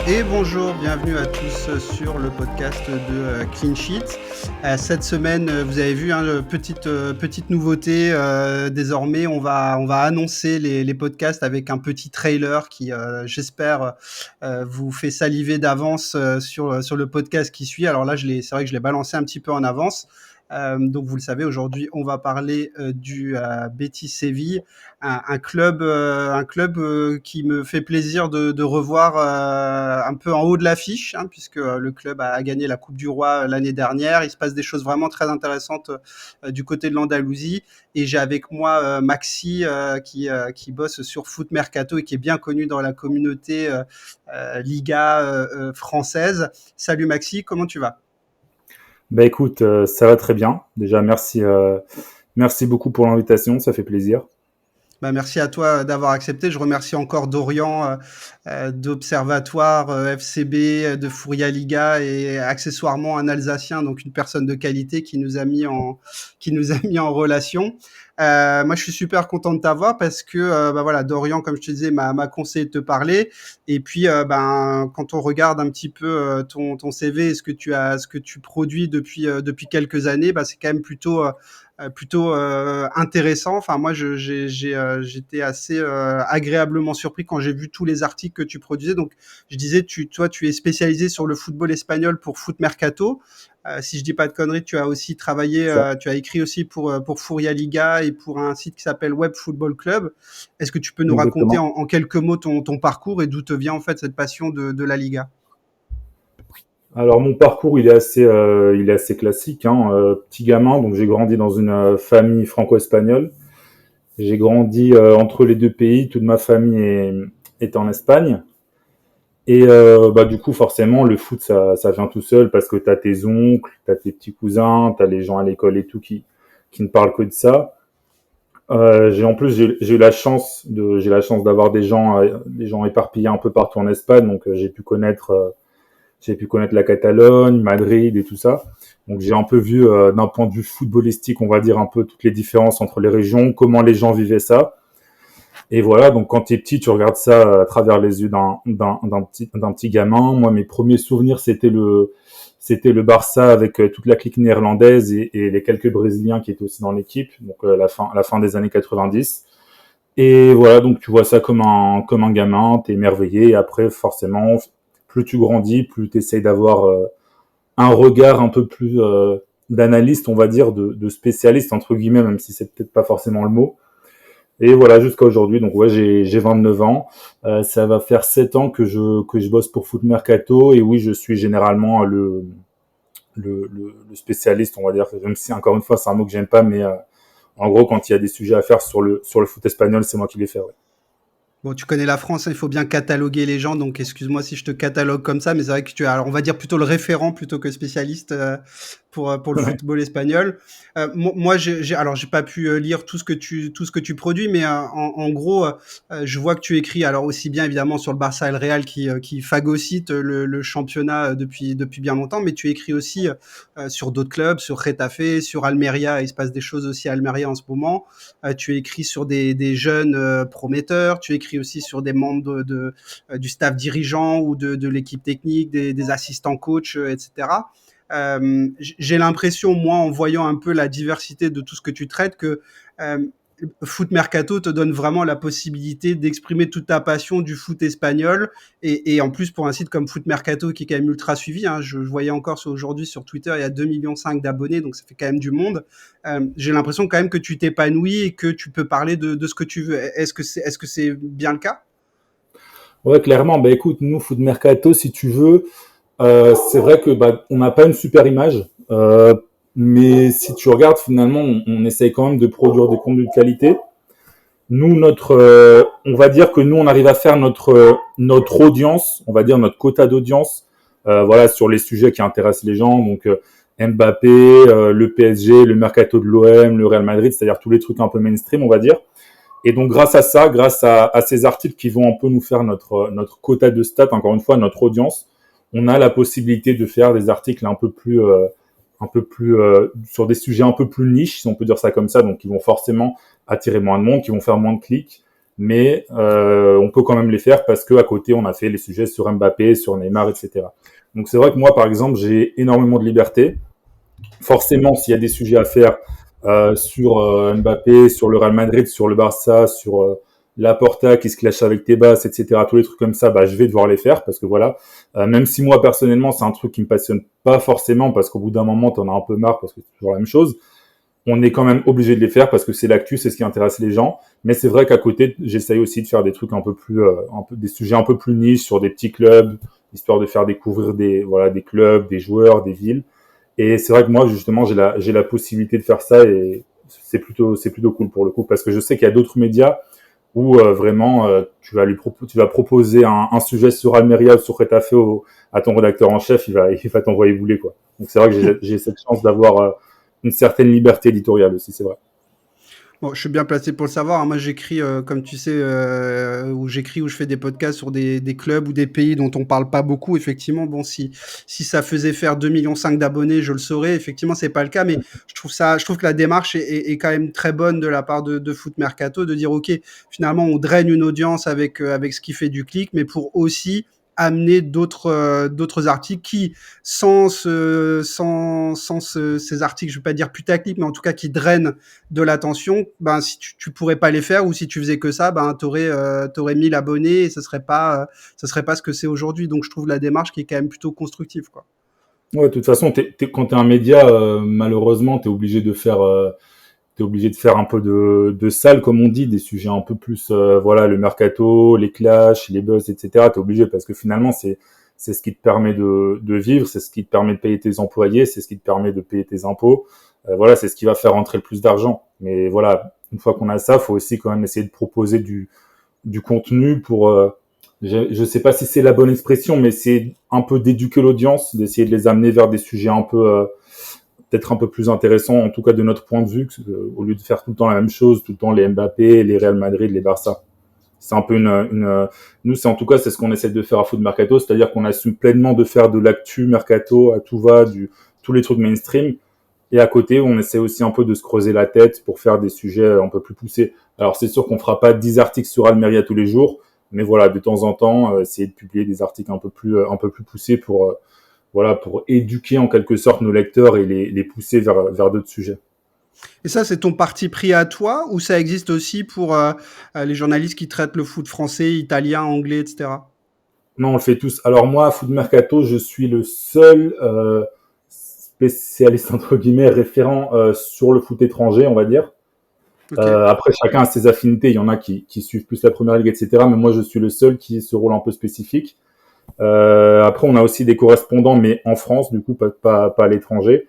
Et bonjour, bienvenue à tous sur le podcast de Clean Sheet. Cette semaine, vous avez vu, petite nouveauté. Désormais, on va annoncer les podcasts avec un petit trailer qui, j'espère, vous fait saliver d'avance sur le podcast qui suit. Alors là, c'est vrai que je l'ai balancé un petit peu en avance. Donc vous le savez, aujourd'hui, on va parler du Betis Séville, un club qui me fait plaisir de revoir un peu en haut de l'affiche, hein, puisque le club a gagné la Coupe du Roi l'année dernière. Il se passe des choses vraiment très intéressantes du côté de l'Andalousie. Et j'ai avec moi Maxi qui bosse sur Foot Mercato et qui est bien connu dans la communauté Liga française. Salut Maxi, comment tu vas? Bah écoute, ça va très bien. Déjà, merci beaucoup pour l'invitation, ça fait plaisir. Bah, merci à toi d'avoir accepté. Je remercie encore Dorian d'Observatoire FCB, de Fouria Liga et accessoirement un Alsacien, donc une personne de qualité qui nous a mis en relation. Moi, je suis super content de t'avoir parce que bah voilà, Dorian, comme je te disais, m'a conseillé de te parler. Et puis, ben, quand on regarde un petit peu ton CV et ce que tu produis depuis quelques années, bah, c'est quand même plutôt intéressant. Enfin, moi, j'étais assez agréablement surpris quand j'ai vu tous les articles que tu produisais. Donc, je disais, toi, tu es spécialisé sur le football espagnol pour Foot Mercato. Si je dis pas de conneries, tu as aussi travaillé, Ça. tu as écrit aussi pour Furia Liga et pour un site qui s'appelle Web Football Club. Est-ce que tu peux nous raconter Exactement. en quelques mots ton parcours et d'où te vient en fait cette passion de la Liga? Alors mon parcours, il est assez classique, hein. Petit gamin, donc j'ai grandi dans une famille franco-espagnole. J'ai grandi entre les deux pays. Toute ma famille est en Espagne. Et bah du coup, forcément, le foot, ça vient tout seul parce que t'as tes oncles, t'as tes petits cousins, t'as les gens à l'école et tout qui ne parlent que de ça. J'ai eu j'ai la chance d'avoir des gens éparpillés un peu partout en Espagne, donc j'ai pu connaître la Catalogne, Madrid et tout ça. Donc j'ai un peu vu d'un point de vue footballistique, on va dire un peu toutes les différences entre les régions, comment les gens vivaient ça. Et voilà, donc quand t'es petit, tu regardes ça à travers les yeux d'un petit gamin. Moi, mes premiers souvenirs, c'était le Barça avec toute la clique néerlandaise et les quelques Brésiliens qui étaient aussi dans l'équipe, donc la fin des années 90. Et voilà, donc tu vois ça comme un gamin, t'es émerveillé. Et après, forcément, plus tu grandis, plus tu essayes d'avoir un regard un peu plus d'analyste, on va dire, de spécialiste, entre guillemets, même si c'est peut-être pas forcément le mot. Et voilà, jusqu'à aujourd'hui. Donc ouais, j'ai 29 ans. Ça va faire 7 ans que je bosse pour Foot Mercato. Et oui, je suis généralement le spécialiste, on va dire. Même si, encore une fois, c'est un mot que j'aime pas, mais en gros, quand il y a des sujets à faire sur le foot espagnol, c'est moi qui les fais, ouais. Bon, tu connais la France, hein, il faut bien cataloguer les gens, donc excuse-moi si je te catalogue comme ça, mais c'est vrai que tu es, alors on va dire plutôt le référent plutôt que spécialiste pour le Ouais. football espagnol. Moi, alors j'ai pas pu lire tout ce que tu produis, mais en gros, je vois que tu écris, alors aussi bien évidemment sur le Barça et le Real qui phagocytent le championnat depuis bien longtemps, mais tu écris aussi sur d'autres clubs, sur Retafe, sur Almeria, il se passe des choses aussi à Almeria en ce moment. Tu écris sur des jeunes prometteurs, tu écris aussi sur des membres du staff dirigeant ou de l'équipe technique, des assistants coachs, etc. J'ai l'impression, moi, en voyant un peu la diversité de tout ce que tu traites, que euh, Foot Mercato te donne vraiment la possibilité d'exprimer toute ta passion du foot espagnol et en plus pour un site comme Foot Mercato qui est quand même ultra suivi, hein, je voyais encore aujourd'hui sur Twitter il y a 2,5 millions d'abonnés donc ça fait quand même du monde. J'ai l'impression quand même que tu t'épanouis et que tu peux parler de ce que tu veux. Est-ce que c'est bien le cas? Ouais, clairement. Bah écoute, nous, Foot Mercato, si tu veux, c'est vrai que bah, on n'a pas une super image, mais si tu regardes, finalement, on essaye quand même de produire des contenus de qualité. Nous, on va dire que nous, on arrive à faire notre audience, on va dire notre quota d'audience, voilà, sur les sujets qui intéressent les gens. Donc Mbappé, le PSG, le mercato de l'OM, le Real Madrid, c'est-à-dire tous les trucs un peu mainstream, on va dire. Et donc grâce à ça, à ces articles qui vont un peu nous faire notre quota de stats, encore une fois, notre audience, on a la possibilité de faire des articles un peu plus sur des sujets un peu plus niches, si on peut dire ça comme ça, donc qui vont forcément attirer moins de monde, qui vont faire moins de clics. mais on peut quand même les faire parce que à côté on a fait les sujets sur Mbappé, sur Neymar, etc. Donc c'est vrai que moi par exemple j'ai énormément de liberté. Forcément, s'il y a des sujets à faire sur Mbappé, sur le Real Madrid, sur le Barça, sur Laporta qui se clash avec Tebas, etc., tous les trucs comme ça, bah, je vais devoir les faire parce que voilà, même si moi personnellement c'est un truc qui me passionne pas forcément parce qu'au bout d'un moment t'en as un peu marre parce que c'est toujours la même chose, on est quand même obligé de les faire parce que c'est l'actu, c'est ce qui intéresse les gens. Mais c'est vrai qu'à côté, j'essaye aussi de faire des trucs un peu plus, des sujets un peu plus niches sur des petits clubs, histoire de faire découvrir des clubs, des joueurs, des villes. Et c'est vrai que moi, justement, j'ai la possibilité de faire ça et c'est plutôt cool pour le coup parce que je sais qu'il y a d'autres médias où vraiment tu vas proposer un sujet sur Almeria ou sur Retafe à ton rédacteur en chef, il va t'envoyer bouler quoi. Donc c'est vrai que j'ai cette chance d'avoir une certaine liberté éditoriale aussi, c'est vrai. Bon, je suis bien placé pour le savoir, hein. Moi, j'écris, comme tu sais, où je fais des podcasts sur des clubs ou des pays dont on parle pas beaucoup. Effectivement, bon, si ça faisait faire 2,5 millions d'abonnés, je le saurais. Effectivement, c'est pas le cas, mais je trouve que la démarche est quand même très bonne de la part de Foot Mercato de dire, OK, finalement, on draine une audience avec ce qui fait du clic, mais pour aussi amener d'autres articles qui, ces articles, je vais pas dire putaclic, mais en tout cas qui drainent de l'attention, ben si tu pourrais pas les faire ou si tu faisais que ça, ben t'aurais 1000 abonnés et ce serait pas ce que c'est aujourd'hui. Donc je trouve la démarche qui est quand même plutôt constructive, quoi. Ouais, de toute façon, quand t'es un média, malheureusement, t'es obligé de faire un peu de salle, comme on dit, des sujets un peu plus, voilà, le mercato, les clashs, les buzz, etc. T'es obligé parce que finalement, c'est ce qui te permet de vivre, c'est ce qui te permet de payer tes employés, c'est ce qui te permet de payer tes impôts. Voilà, c'est ce qui va faire rentrer le plus d'argent. Mais voilà, une fois qu'on a ça, faut aussi quand même essayer de proposer du contenu pour, je sais pas si c'est la bonne expression, mais c'est un peu d'éduquer l'audience, d'essayer de les amener vers des sujets un peu peut-être un peu plus intéressants, en tout cas de notre point de vue, au lieu de faire tout le temps la même chose, tout le temps les Mbappé, les Real Madrid, les Barça. C'est un peu nous, c'est en tout cas, c'est ce qu'on essaie de faire à Foot Mercato, c'est-à-dire qu'on assume pleinement de faire de l'actu mercato à tout va, tous les trucs mainstream. Et à côté, on essaie aussi un peu de se creuser la tête pour faire des sujets un peu plus poussés. Alors, c'est sûr qu'on fera pas 10 articles sur Almeria tous les jours, mais voilà, de temps en temps, essayer de publier des articles un peu plus poussés pour, voilà, pour éduquer en quelque sorte nos lecteurs et les pousser vers d'autres sujets. Et ça, c'est ton parti pris à toi ou ça existe aussi pour les journalistes qui traitent le foot français, italien, anglais, etc. Non, on le fait tous. Alors moi, à Foot Mercato, je suis le seul spécialiste entre guillemets référent sur le foot étranger, on va dire. Ok. Après, chacun a ses affinités. Il y en a qui suivent plus la première ligue, etc. Mais moi, je suis le seul qui a ce rôle un peu spécifique. Après, on a aussi des correspondants, mais en France, du coup, pas à l'étranger.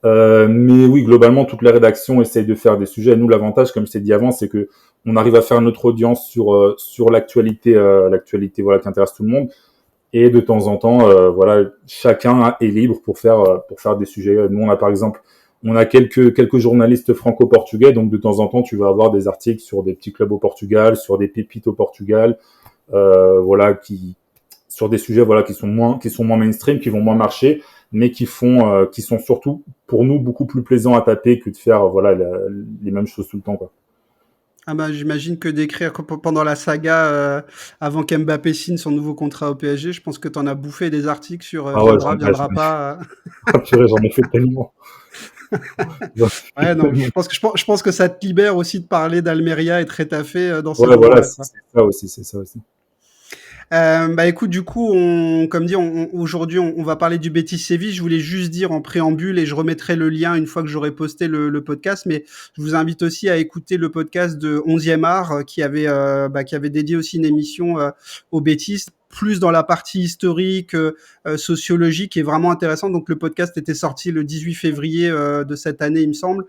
Mais oui, globalement, toute la rédaction essaye de faire des sujets. Nous, l'avantage, comme je t'ai dit avant, c'est que on arrive à faire notre audience sur l'actualité, voilà, qui intéresse tout le monde. Et de temps en temps, voilà, chacun est libre pour faire des sujets. Nous, on a par exemple, on a quelques journalistes franco-portugais, donc de temps en temps, tu vas avoir des articles sur des petits clubs au Portugal, sur des pépites au Portugal, voilà, sur des sujets, voilà, qui sont moins mainstream, qui vont moins marcher, mais qui sont surtout pour nous beaucoup plus plaisants à taper que de faire, voilà, les mêmes choses tout le temps, quoi. Ah bah, j'imagine que d'écrire pendant la saga avant qu'Mbappé signe son nouveau contrat au PSG, je pense que tu en as bouffé des articles sur Ah ouais, viendra, viendra pas. ah, purée, j'en ai fait tellement. J'en ai fait Ouais, non, tellement. je pense que ça te libère aussi de parler d'Almeria et de Retafe dans ces Ouais, voilà, moments-là, quoi. c'est ça aussi, c'est ça aussi. Bah écoute, du coup, comme dit, aujourd'hui, on va parler du Betis Séville. Je voulais juste dire en préambule, et je remettrai le lien une fois que j'aurai posté le podcast, mais je vous invite aussi à écouter le podcast de 11e art qui avait dédié aussi une émission au Betis, plus dans la partie historique, sociologique, qui est vraiment intéressante. Donc le podcast était sorti le 18 février de cette année, il me semble.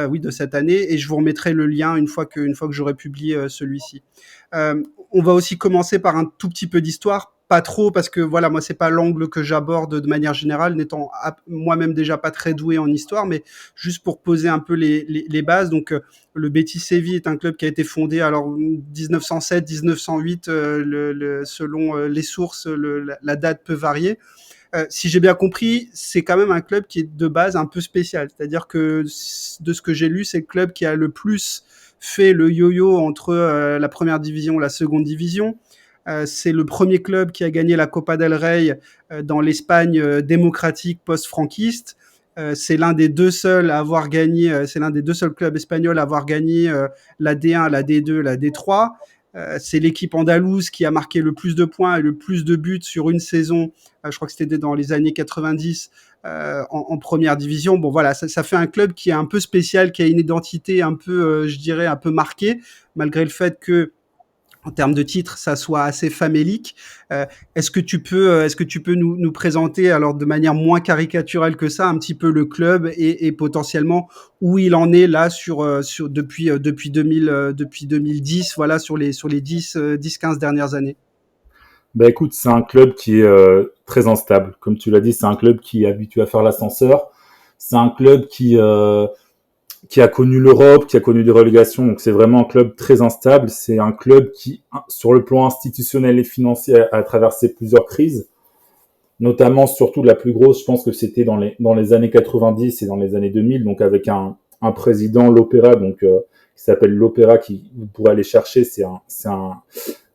Oui, de cette année, et je vous remettrai le lien une fois que j'aurai publié celui-ci. On va aussi commencer par un tout petit peu d'histoire, pas trop parce que voilà, moi c'est pas l'angle que j'aborde de manière générale, n'étant moi-même déjà pas très doué en histoire, mais juste pour poser un peu les bases. Donc le Betis Séville est un club qui a été fondé alors 1907-1908, selon les sources, la date peut varier. Si j'ai bien compris, c'est quand même un club qui est de base un peu spécial. C'est-à-dire que de ce que j'ai lu, c'est le club qui a le plus fait le yo-yo entre la première division et la seconde division. C'est le premier club qui a gagné la Copa del Rey dans l'Espagne démocratique post-franquiste. C'est l'un des deux seuls à avoir gagné, c'est l'un des deux seuls clubs espagnols à avoir gagné la D1, la D2, la D3. C'est l'équipe andalouse qui a marqué le plus de points et le plus de buts sur une saison. Je crois que c'était dans les années 90 en première division. Bon voilà, ça fait un club qui est un peu spécial, qui a une identité un peu, je dirais, un peu marquée, malgré le fait que en termes de titres, ça soit assez famélique. Est-ce que tu peux nous présenter, alors de manière moins caricaturale que ça, un petit peu le club et potentiellement où il en est là depuis 2010, voilà, sur les 10-15 dernières années? Bah écoute, c'est un club qui est très instable. Comme tu l'as dit, c'est un club qui est habitué à faire l'ascenseur. C'est un club qui a connu l'Europe, qui a connu des relégations. Donc c'est vraiment un club très instable. C'est un club qui, sur le plan institutionnel et financier, a traversé plusieurs crises. Notamment, surtout la plus grosse, je pense que c'était dans les années 90 et dans les années 2000. Donc avec un président, l'Opéra, qui s'appelle l'Opéra, qui vous pourrez aller chercher. C'est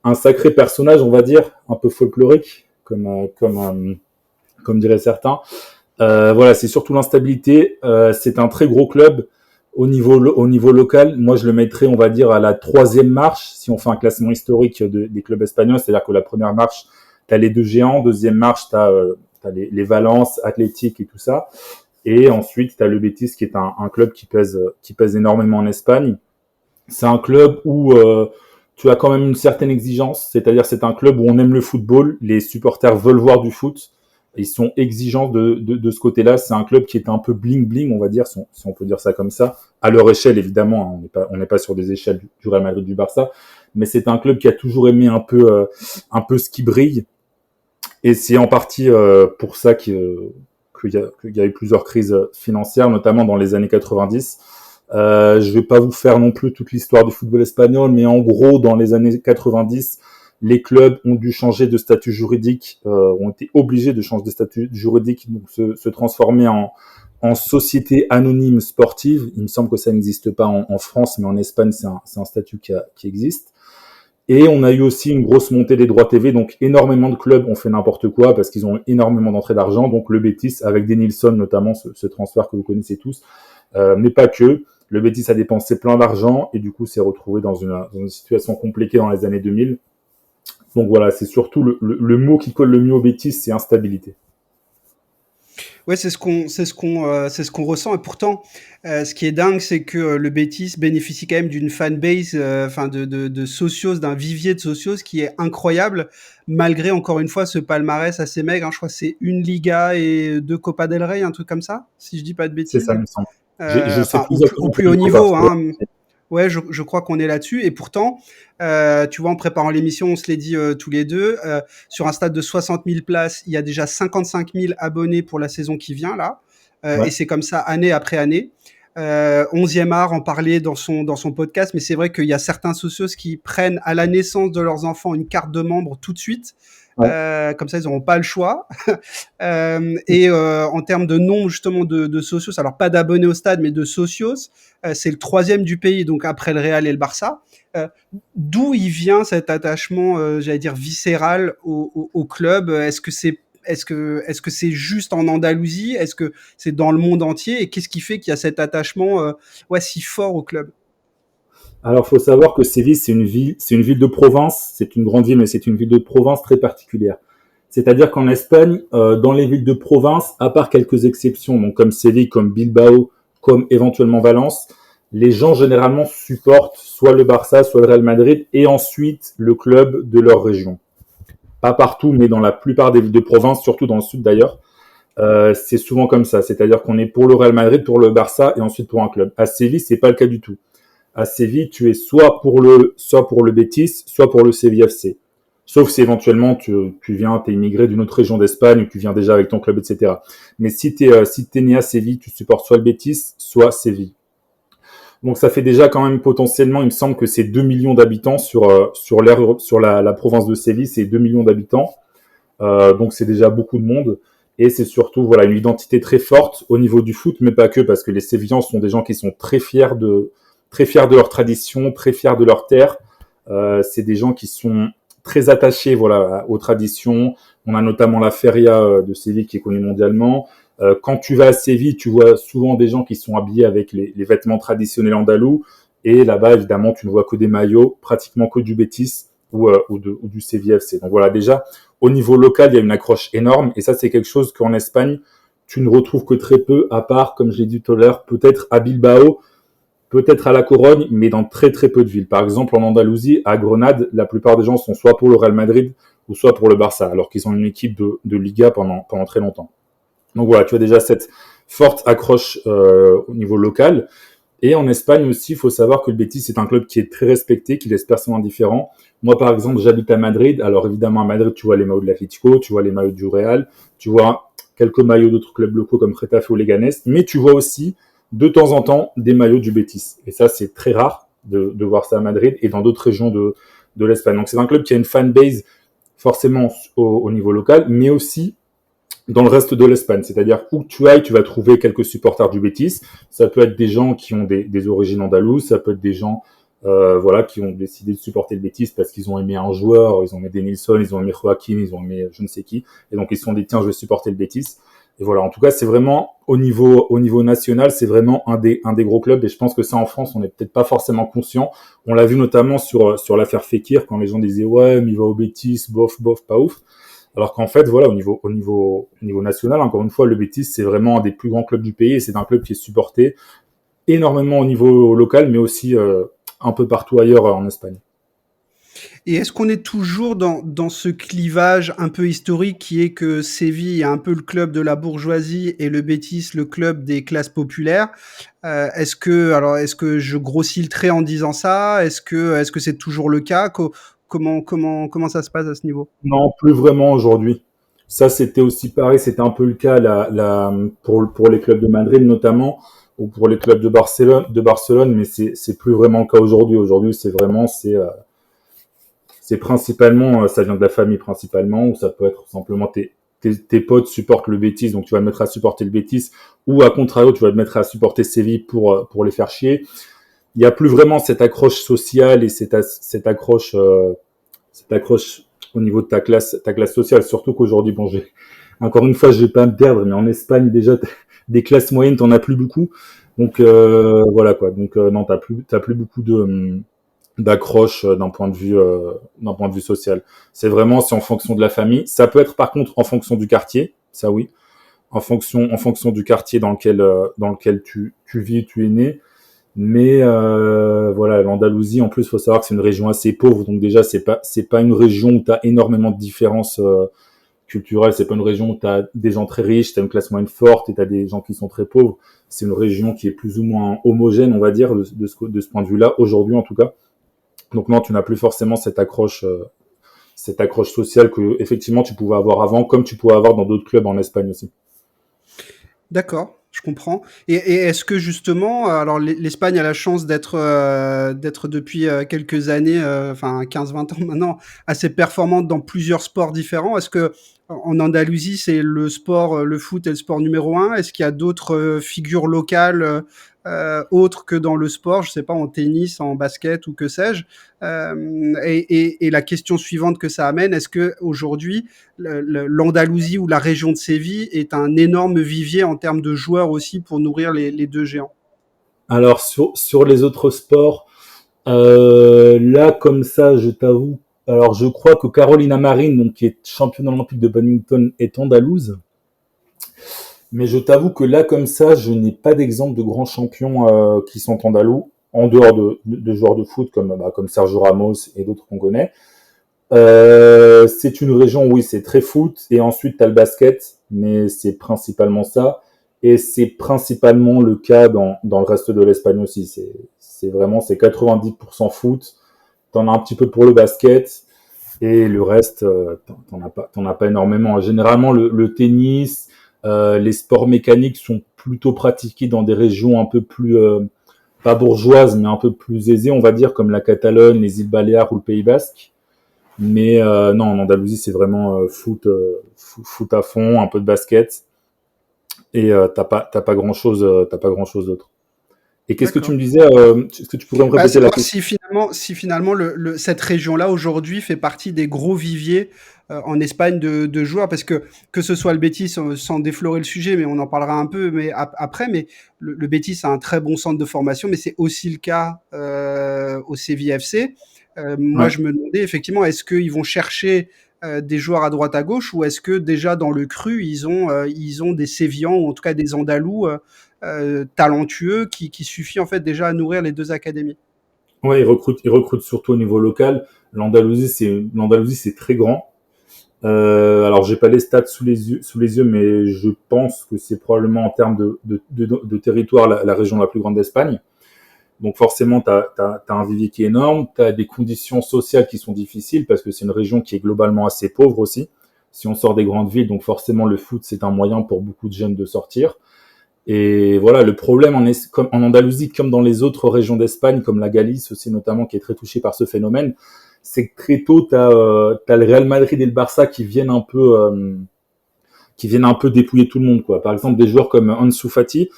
un sacré personnage, on va dire, un peu folklorique, comme diraient certains. Voilà, c'est surtout l'instabilité. C'est un très gros club au niveau local. Moi, je le mettrais, on va dire, à la troisième marche, si on fait un classement historique des clubs espagnols. C'est-à-dire que la première marche, tu as les deux géants. Deuxième marche, tu as les Valence, Athletic et tout ça. Et ensuite, tu as le Betis, qui est un club qui pèse énormément en Espagne. C'est un club où tu as quand même une certaine exigence, c'est-à-dire c'est un club où on aime le football, les supporters veulent voir du foot, ils sont exigeants de ce côté-là. C'est un club qui est un peu bling-bling, on va dire, si on peut dire ça comme ça, à leur échelle évidemment, on n'est pas sur des échelles du Real Madrid, du Barça, mais c'est un club qui a toujours aimé un peu ce qui brille, et c'est en partie pour ça qu'il y a eu plusieurs crises financières, notamment dans les années 90. Je vais pas vous faire non plus toute l'histoire du football espagnol, mais en gros, dans les années 90, les clubs ont dû changer de statut juridique, ont été obligés de changer de statut juridique, donc se transformer en société anonyme sportive. Il me semble que ça n'existe pas en France, mais en Espagne, c'est un statut qui existe. Et on a eu aussi une grosse montée des droits TV, donc énormément de clubs ont fait n'importe quoi parce qu'ils ont énormément d'entrées d'argent. Donc le Betis, avec Denilson notamment, ce transfert que vous connaissez tous, mais pas que. Le Betis a dépensé plein d'argent et du coup s'est retrouvé dans une situation compliquée dans les années 2000. Donc voilà, c'est surtout le mot qui colle le mieux au Betis, c'est instabilité. Ouais, c'est ce qu'on ressent. Et pourtant, ce qui est dingue, c'est que le Betis bénéficie quand même d'une fanbase, enfin de socios, d'un vivier de socios qui est incroyable, malgré encore une fois ce palmarès assez maigre. Hein. Je crois que c'est une Liga et deux Copa del Rey, un truc comme ça, si je dis pas de C'est ça, bêtises. il me semble. Je sais Enfin, plus au exactement plus pour haut les Copas, niveau. parce que Hein. Ouais, je crois qu'on est là-dessus. Et pourtant, tu vois, en préparant l'émission, on se l'est dit tous les deux, sur un stade de 60 000 places, il y a déjà 55 000 abonnés pour la saison qui vient, là. Et ouais. c'est comme ça année après année. 11e art en parlait dans son podcast, mais c'est vrai qu'il y a certains socios qui prennent à la naissance de leurs enfants une carte de membre tout de suite. Ouais. Comme ça, ils n'auront pas le choix. En termes de nombre justement de socios, alors pas d'abonnés au stade, mais de socios, c'est le troisième du pays, donc après le Real et le Barça. D'où il vient cet attachement, j'allais dire viscéral au club? Est-ce que c'est juste en Andalousie? Est-ce que c'est dans le monde entier? Et qu'est-ce qui fait qu'il y a cet attachement ouais, si fort au club? Alors, il faut savoir que Séville, c'est une ville de province. C'est une grande ville, mais c'est une ville de province très particulière. C'est-à-dire qu'en Espagne, dans les villes de province, à part quelques exceptions, donc comme Séville, comme Bilbao, comme éventuellement Valence, les gens généralement supportent soit le Barça, soit le Real Madrid, et ensuite le club de leur région. Pas partout, mais dans la plupart des villes de province, surtout dans le sud d'ailleurs, c'est souvent comme ça. C'est-à-dire qu'on est pour le Real Madrid, pour le Barça, et ensuite pour un club. À Séville, c'est pas le cas du tout. À Séville, tu es soit pour le Betis, soit pour le Séville FC. Sauf si éventuellement tu viens, t'es immigré d'une autre région d'Espagne, ou tu viens déjà avec ton club, etc. Mais si t'es né à Séville, tu supportes soit le Betis, soit Séville. Donc ça fait déjà quand même potentiellement, il me semble que c'est 2 millions d'habitants sur la province de Séville, c'est 2 millions d'habitants. Donc c'est déjà beaucoup de monde. Et c'est surtout voilà une identité très forte au niveau du foot, mais pas que, parce que les Sévillans sont des gens qui sont très fiers très fiers de leur tradition, très fiers de leur terre. C'est des gens qui sont très attachés, voilà, aux traditions. On a notamment la feria de Séville qui est connue mondialement. Quand tu vas à Séville, tu vois souvent des gens qui sont habillés avec les vêtements traditionnels andalous. Et là-bas, évidemment, tu ne vois que des maillots, pratiquement que du Betis ou du CVFC. Donc voilà, déjà, au niveau local, il y a une accroche énorme. Et ça, c'est quelque chose qu'en Espagne, tu ne retrouves que très peu, à part, comme je l'ai dit tout à l'heure, peut-être à Bilbao, peut-être à La Corogne, mais dans très très peu de villes. Par exemple, en Andalousie, à Grenade, la plupart des gens sont soit pour le Real Madrid ou soit pour le Barça, alors qu'ils ont une équipe de Liga pendant très longtemps. Donc voilà, tu as déjà cette forte accroche au niveau local. Et en Espagne aussi, il faut savoir que le Betis, c'est un club qui est très respecté, qui laisse personne indifférent. Moi, par exemple, j'habite à Madrid. Alors évidemment, à Madrid, tu vois les maillots de l'Atlético, tu vois les maillots du Real, tu vois quelques maillots d'autres clubs locaux comme Getafe ou Leganés, mais tu vois aussi de temps en temps des maillots du Betis. Et ça, c'est très rare de voir ça à Madrid et dans d'autres régions de l'Espagne. Donc c'est un club qui a une fanbase forcément au niveau local, mais aussi dans le reste de l'Espagne. C'est-à-dire où tu ailles, tu vas trouver quelques supporters du Betis. Ça peut être des gens qui ont des origines andalouses, ça peut être des gens voilà, qui ont décidé de supporter le Betis parce qu'ils ont aimé un joueur, ils ont aimé Denilson, ils ont aimé Joaquin, ils ont aimé je ne sais qui, et donc ils se sont dit tiens, je vais supporter le Betis. Et voilà, en tout cas, c'est vraiment au niveau national, c'est vraiment un des gros clubs. Et je pense que ça en France, on n'est peut-être pas forcément conscient. On l'a vu notamment sur l'affaire Fekir quand les gens disaient ouais, mais il va au Betis, bof, pas ouf. Alors qu'en fait, voilà, au niveau national, encore une fois, le Betis, c'est vraiment un des plus grands clubs du pays et c'est un club qui est supporté énormément au niveau local, mais aussi un peu partout ailleurs en Espagne. Et est-ce qu'on est toujours dans ce clivage un peu historique qui est que Séville est un peu le club de la bourgeoisie et le Betis le club des classes populaires? Est-ce que je grossis le trait en disant ça? Est-ce que c'est toujours le cas? Comment ça se passe à ce niveau? Non, plus vraiment aujourd'hui. Ça, c'était aussi pareil, c'était un peu le cas pour les clubs de Madrid notamment, ou pour les clubs de Barcelone, mais c'est plus vraiment le cas aujourd'hui. Aujourd'hui, c'est principalement, ça vient de la famille principalement, ou ça peut être simplement tes potes supportent le Betis, donc tu vas te mettre à supporter le Betis, ou à contrario, tu vas te mettre à supporter Séville pour les faire chier. Il n'y a plus vraiment cette accroche sociale et cette accroche au niveau de ta classe sociale, surtout qu'aujourd'hui, bon, encore une fois, je vais pas me perdre, mais en Espagne, déjà, des classes moyennes, t'en as plus beaucoup. Donc, voilà, quoi. Donc, non, t'as plus beaucoup d'accroche d'un point de vue social. C'est en fonction de la famille. Ça peut être, par contre, en fonction du quartier. Ça, oui. En fonction du quartier dans lequel tu vis, tu es né. Mais voilà, l'Andalousie, en plus, il faut savoir que c'est une région assez pauvre, donc déjà, c'est pas une région où tu as énormément de différences culturelles, c'est pas une région où tu as des gens très riches, tu as une classe moyenne forte et tu as des gens qui sont très pauvres. C'est une région qui est plus ou moins homogène, on va dire, de ce point de vue-là, aujourd'hui en tout cas. Donc non, tu n'as plus forcément cette accroche sociale que effectivement tu pouvais avoir avant, comme tu pouvais avoir dans d'autres clubs en Espagne aussi. D'accord, je comprends. Et est-ce que justement, alors l'Espagne a la chance d'être depuis quelques années, enfin 15-20 ans maintenant, assez performante dans plusieurs sports différents. Est-ce que en Andalousie, c'est le sport, le foot est le sport numéro un? Est-ce qu'il y a d'autres figures locales autres que dans le sport, je sais pas, en tennis, en basket ou que sais-je? Et la question suivante que ça amène, est-ce que aujourd'hui l'Andalousie ou la région de Séville est un énorme vivier en termes de joueurs aussi pour nourrir les deux géants? Alors sur les autres sports, là comme ça, je t'avoue. Alors je crois que Carolina Marin, donc qui est championne olympique de badminton, est andalouse. Mais je t'avoue que là comme ça, je n'ai pas d'exemple de grands champions qui sont andalous, en dehors de joueurs de foot comme Sergio Ramos et d'autres qu'on connaît. C'est une région où oui, c'est très foot, et ensuite tu as le basket, mais c'est principalement ça. Et c'est principalement le cas dans le reste de l'Espagne aussi. C'est 90% foot. T'en as un petit peu pour le basket et le reste, t'en as pas énormément. Généralement, le tennis, les sports mécaniques sont plutôt pratiqués dans des régions un peu plus pas bourgeoises, mais un peu plus aisées, on va dire, comme la Catalogne, les îles Baléares ou le Pays Basque. Mais non, en Andalousie, c'est vraiment foot à fond, un peu de basket et t'as pas grand chose d'autre. Et qu'est-ce que tu D'accord. me disais est-ce que tu pourrais me Bah, répéter la savoir question? si finalement cette région-là aujourd'hui fait partie des gros viviers en Espagne de joueurs, parce que ce soit le Betis, sans déflorer le sujet, mais on en parlera un peu mais après, mais le Betis a un très bon centre de formation, mais c'est aussi le cas au Séville FC. Moi, Ouais. je me demandais effectivement, est-ce qu'ils vont chercher des joueurs à droite à gauche, ou est-ce que déjà dans le cru, ils ont des Sévillans, ou en tout cas des Andalous talentueux qui suffit en fait déjà à nourrir les deux académies. Ouais, ils recrutent surtout au niveau local. L'Andalousie, c'est très grand. Alors, j'ai pas les stats sous les yeux, mais je pense que c'est probablement en termes de territoire la région la plus grande d'Espagne. Donc forcément, tu as un vivier qui est énorme, tu as des conditions sociales qui sont difficiles parce que c'est une région qui est globalement assez pauvre aussi. Si on sort des grandes villes, donc forcément le foot, c'est un moyen pour beaucoup de jeunes de sortir. Et voilà, le problème comme en Andalousie, comme dans les autres régions d'Espagne, comme la Galice aussi notamment, qui est très touchée par ce phénomène, c'est que très tôt, t'as le Real Madrid et le Barça qui viennent un peu dépouiller tout le monde, quoi. Par exemple, des joueurs comme Ansu Fati.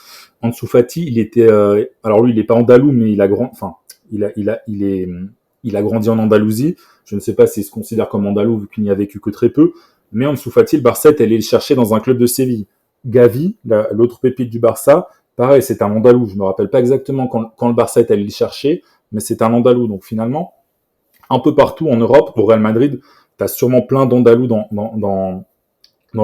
Ansu Fati, il était, alors lui, il est pas andalou, mais il a grandi en Andalousie. Je ne sais pas s'il se considère comme andalou vu qu'il n'y a vécu que très peu. Mais Ansu Fati, le Barça est allé le chercher dans un club de Séville. Gavi, l'autre pépite du Barça, pareil, c'est un andalou. Je me rappelle pas exactement quand le Barça est allé le chercher, mais c'est un andalou. Donc finalement, un peu partout en Europe, au Real Madrid, tu as sûrement plein d'andalous dans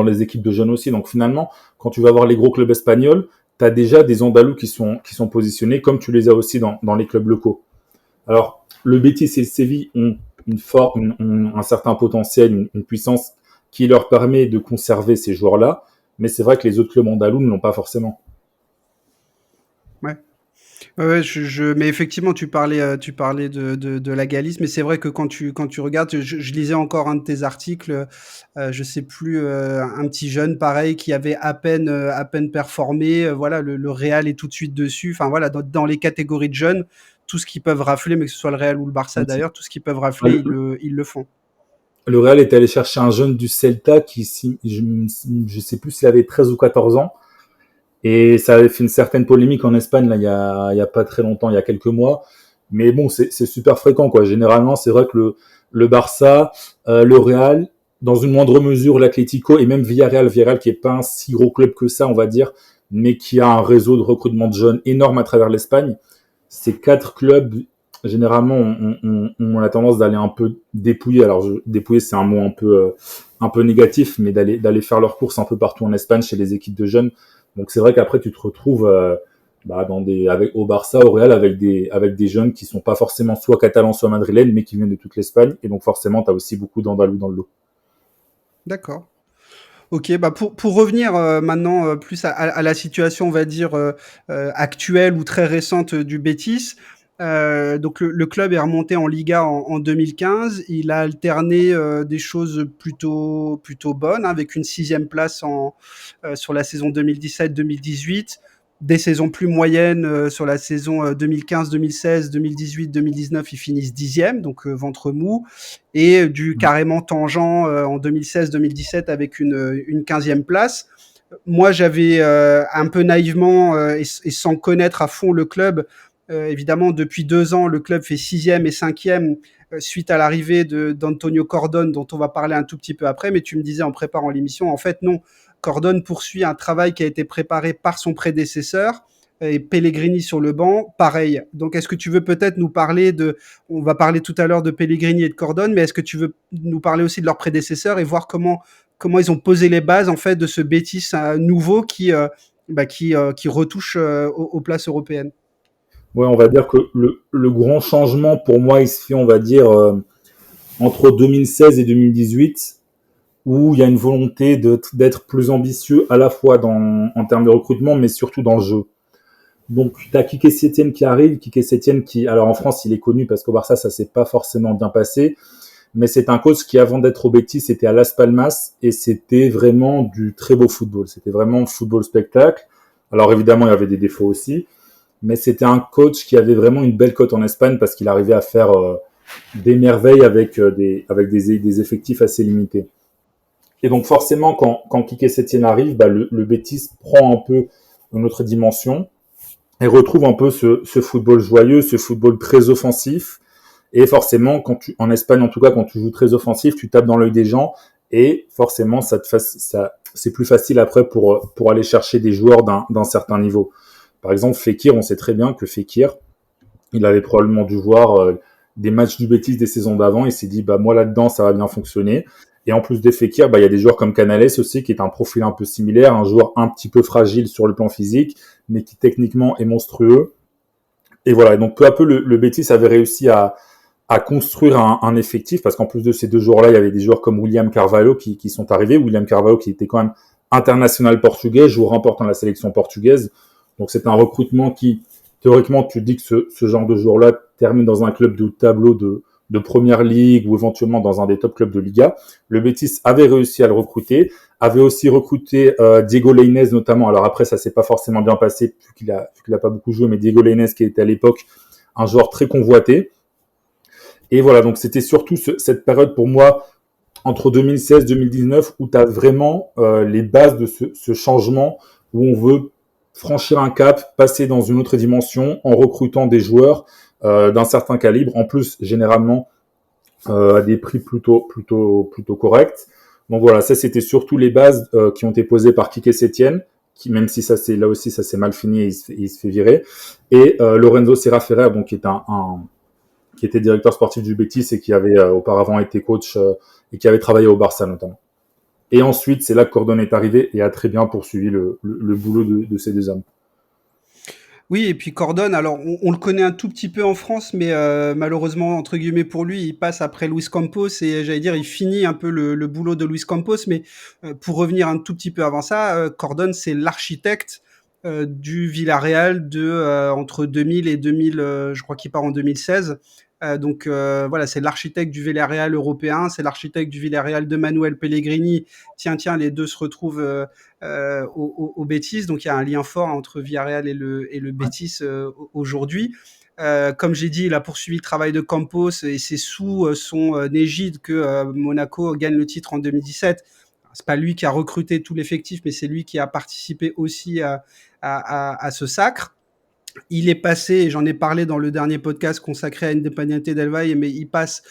les équipes de jeunes aussi. Donc finalement, quand tu vas voir les gros clubs espagnols, tu as déjà des Andalous qui sont positionnés, comme tu les as aussi dans les clubs locaux. Alors, le Betis et le Séville ont un certain potentiel, une puissance qui leur permet de conserver ces joueurs-là, mais c'est vrai que les autres clubs andalous ne l'ont pas forcément. Ouais. Ouais, ouais, mais effectivement, tu parlais de la Galice, mais c'est vrai que quand tu regardes, je lisais encore un de tes articles, je sais plus, un petit jeune pareil qui avait à peine performé, voilà, le Real est tout de suite dessus. Enfin voilà, dans les catégories de jeunes, tout ce qu'ils peuvent rafler, mais que ce soit le Real ou le Barça d'ailleurs, tout ce qu'ils peuvent rafler, ils le font. Le Real est allé chercher un jeune du Celta qui, je sais plus s'il avait 13 ou 14 ans. Et ça avait fait une certaine polémique en Espagne, là, il y a pas très longtemps, il y a quelques mois. Mais bon, c'est super fréquent, quoi. Généralement, c'est vrai que le Barça, le Real, dans une moindre mesure, l'Atlético et même Villarreal qui est pas un si gros club que ça, on va dire, mais qui a un réseau de recrutement de jeunes énorme à travers l'Espagne. Ces quatre clubs, généralement, on a tendance d'aller un peu dépouiller. Alors, dépouiller, c'est un mot un peu négatif, mais d'aller faire leurs courses un peu partout en Espagne chez les équipes de jeunes. Donc c'est vrai qu'après tu te retrouves au Barça, au Real avec des jeunes qui sont pas forcément soit catalans soit madrilènes, mais qui viennent de toute l'Espagne. Et donc forcément tu as aussi beaucoup d'Andalous dans le lot. D'accord. OK, bah, pour revenir, maintenant, plus à la situation, on va dire, actuelle ou très récente, du Betis. Donc le club est remonté en Liga en 2015. Il a alterné, des choses plutôt bonnes, hein, avec une sixième place sur la saison 2017-2018. Des saisons plus moyennes, sur la saison, 2015-2016, 2018-2019, ils finissent dixième, donc ventre mou, et du carrément tangent en 2016-2017 avec une 15e place. Moi, j'avais un peu naïvement et sans connaître à fond le club, évidemment, depuis 2 ans, le club fait sixième et cinquième suite à l'arrivée d'Antonio Cordon, dont on va parler un tout petit peu après, mais tu me disais en préparant l'émission, en fait, non, Cordon poursuit un travail qui a été préparé par son prédécesseur, et Pellegrini sur le banc, pareil. Donc, est-ce que tu veux peut-être nous parler on va parler tout à l'heure de Pellegrini et de Cordon, mais est-ce que tu veux nous parler aussi de leurs prédécesseurs et voir comment ils ont posé les bases en fait de ce Betis nouveau qui retouche aux places européennes. Ouais, on va dire que le grand changement pour moi il se fait, on va dire, entre 2016 et 2018, où il y a une volonté d'être plus ambitieux à la fois en termes de recrutement, mais surtout dans le jeu. Donc, tu as Quique Sétienne qui arrive, Quique Sétienne qui, alors en France, il est connu parce qu'au Barça, ça s'est pas forcément bien passé, mais c'est un coach qui, avant d'être au Betis, c'était à Las Palmas et c'était vraiment du très beau football. C'était vraiment football spectacle. Alors évidemment, il y avait des défauts aussi, mais c'était un coach qui avait vraiment une belle cote en Espagne parce qu'il arrivait à faire des merveilles avec des effectifs assez limités. Et donc forcément, quand Quique Sétienne arrive, le Betis prend un peu une autre dimension. et retrouve un peu ce football joyeux, ce football très offensif. Et forcément, en Espagne en tout cas, quand tu joues très offensif, tu tapes dans l'œil des gens et forcément, c'est plus facile après pour aller chercher des joueurs d'un certain niveau. Par exemple, Fekir, on sait très bien que Fekir, il avait probablement dû voir des matchs du Betis des saisons d'avant. Il s'est dit, bah moi là-dedans, ça va bien fonctionner. Et en plus de Fekir, bah il y a des joueurs comme Canales aussi, qui est un profil un peu similaire, un joueur un petit peu fragile sur le plan physique, mais qui techniquement est monstrueux. Et voilà. Et donc peu à peu, le Betis avait réussi à construire un effectif, parce qu'en plus de ces deux joueurs-là, il y avait des joueurs comme William Carvalho qui sont arrivés. William Carvalho qui était quand même international portugais, joueur important de la sélection portugaise. Donc c'est un recrutement qui, théoriquement, tu dis que ce genre de joueur-là termine dans un club de tableau de première ligue ou éventuellement dans un des top clubs de Liga. Le Betis avait réussi à le recruter, avait aussi recruté Diego Lainez notamment. Alors après, ça s'est pas forcément bien passé vu qu'il a pas beaucoup joué, mais Diego Lainez qui était à l'époque un joueur très convoité. Et voilà, donc c'était surtout cette période pour moi entre 2016-2019 où tu as vraiment les bases de ce changement où on veut franchir un cap, passer dans une autre dimension en recrutant des joueurs d'un certain calibre, en plus généralement à des prix plutôt corrects. Donc voilà, ça c'était surtout les bases qui ont été posées par Quique Sétienne, qui même si ça c'est là aussi ça s'est mal fini, il se fait virer, et Lorenzo Serra Ferrer, donc qui est qui était directeur sportif du Betis et qui avait auparavant été coach et qui avait travaillé au Barça notamment. Et ensuite, c'est là que Cordon est arrivé et a très bien poursuivi le boulot de ces deux hommes. Oui, et puis Cordon, alors on le connaît un tout petit peu en France, mais malheureusement, entre guillemets pour lui, il passe après Luis Campos et j'allais dire, il finit un peu le boulot de Luis Campos. Mais pour revenir un tout petit peu avant ça, Cordon, c'est l'architecte du Villarreal entre 2000 et 2000, je crois qu'il part en 2016. Donc voilà, c'est l'architecte du Villarreal européen, c'est l'architecte du Villarreal de Manuel Pellegrini. Tiens, les deux se retrouvent au Betis. Donc il y a un lien fort entre Villarreal et le Betis aujourd'hui. Comme j'ai dit, il a poursuivi le travail de Campos et c'est sous son égide que Monaco gagne le titre en 2017. C'est pas lui qui a recruté tout l'effectif, mais c'est lui qui a participé aussi à ce sacre. Il est passé, et j'en ai parlé dans le dernier podcast consacré à Independiente del Valle, mais il passe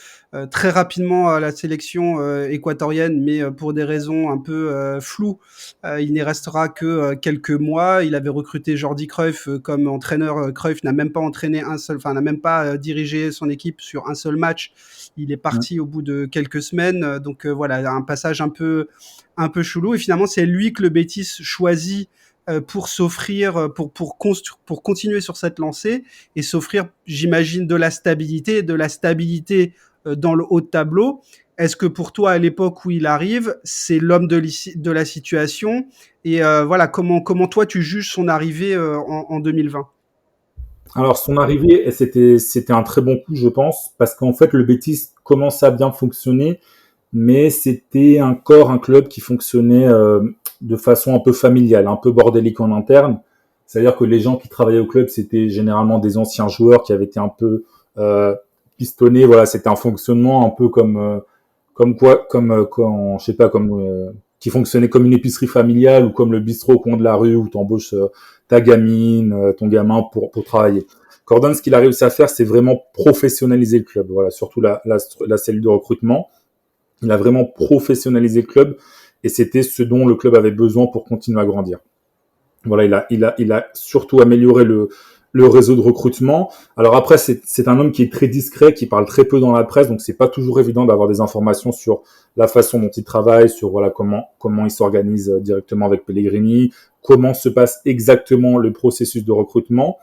très rapidement à la sélection équatorienne, mais pour des raisons un peu floues. Il n'y restera que quelques mois. Il avait recruté Jordi Cruyff comme entraîneur. Cruyff n'a même pas entraîné n'a même pas dirigé son équipe sur un seul match. Il est parti au bout de quelques semaines. Donc voilà, un passage un peu chelou. Et finalement, c'est lui que le Betis choisit pour s'offrir, pour continuer sur cette lancée et s'offrir, j'imagine, de la stabilité dans le haut de tableau. Est-ce que pour toi, à l'époque où il arrive, c'est l'homme de la situation? Et voilà, comment toi tu juges son arrivée en 2020? Alors son arrivée, c'était un très bon coup, je pense, parce qu'en fait le Betis commençait à bien fonctionner, mais c'était encore un club qui fonctionnait de façon un peu familiale, un peu bordélique en interne. C'est-à-dire que les gens qui travaillaient au club, c'était généralement des anciens joueurs qui avaient été un peu pistonnés. Voilà, c'était un fonctionnement un peu comme je sais pas, qui fonctionnait comme une épicerie familiale ou comme le bistrot au coin de la rue où t'embauches ta gamine, ton gamin pour travailler. Cordon, ce qu'il a réussi à faire, c'est vraiment professionnaliser le club. Voilà, surtout la cellule de recrutement. Il a vraiment professionnalisé le club et c'était ce dont le club avait besoin pour continuer à grandir. Voilà, il a surtout amélioré le réseau de recrutement. Alors après, c'est un homme qui est très discret, qui parle très peu dans la presse, donc c'est pas toujours évident d'avoir des informations sur la façon dont il travaille, sur voilà comment il s'organise directement avec Pellegrini, comment se passe exactement le processus de recrutement.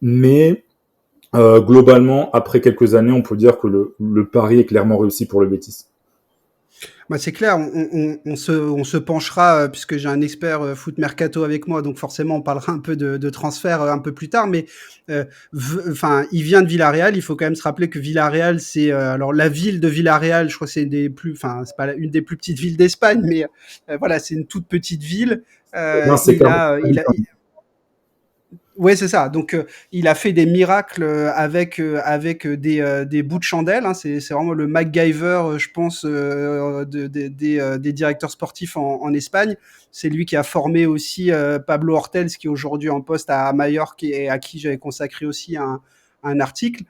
Mais globalement, après quelques années, on peut dire que le pari est clairement réussi pour le Betis. Bah, c'est clair, on se penchera, puisque j'ai un expert foot mercato avec moi, donc forcément on parlera un peu de transfert un peu plus tard, mais enfin, il vient de Villarreal, il faut quand même se rappeler que Villarreal, c'est alors la ville de Villarreal, je crois que c'est pas une des plus petites villes d'Espagne, mais voilà, c'est une toute petite ville. Non, c'est Il clairement. a, Ouais, c'est ça. Donc, il a fait des miracles avec des bouts de chandelle. Hein. C'est vraiment le MacGyver, je pense, des directeurs sportifs en Espagne. C'est lui qui a formé aussi Pablo Ortells, qui est aujourd'hui en poste à Majorque et à qui j'avais consacré aussi un article.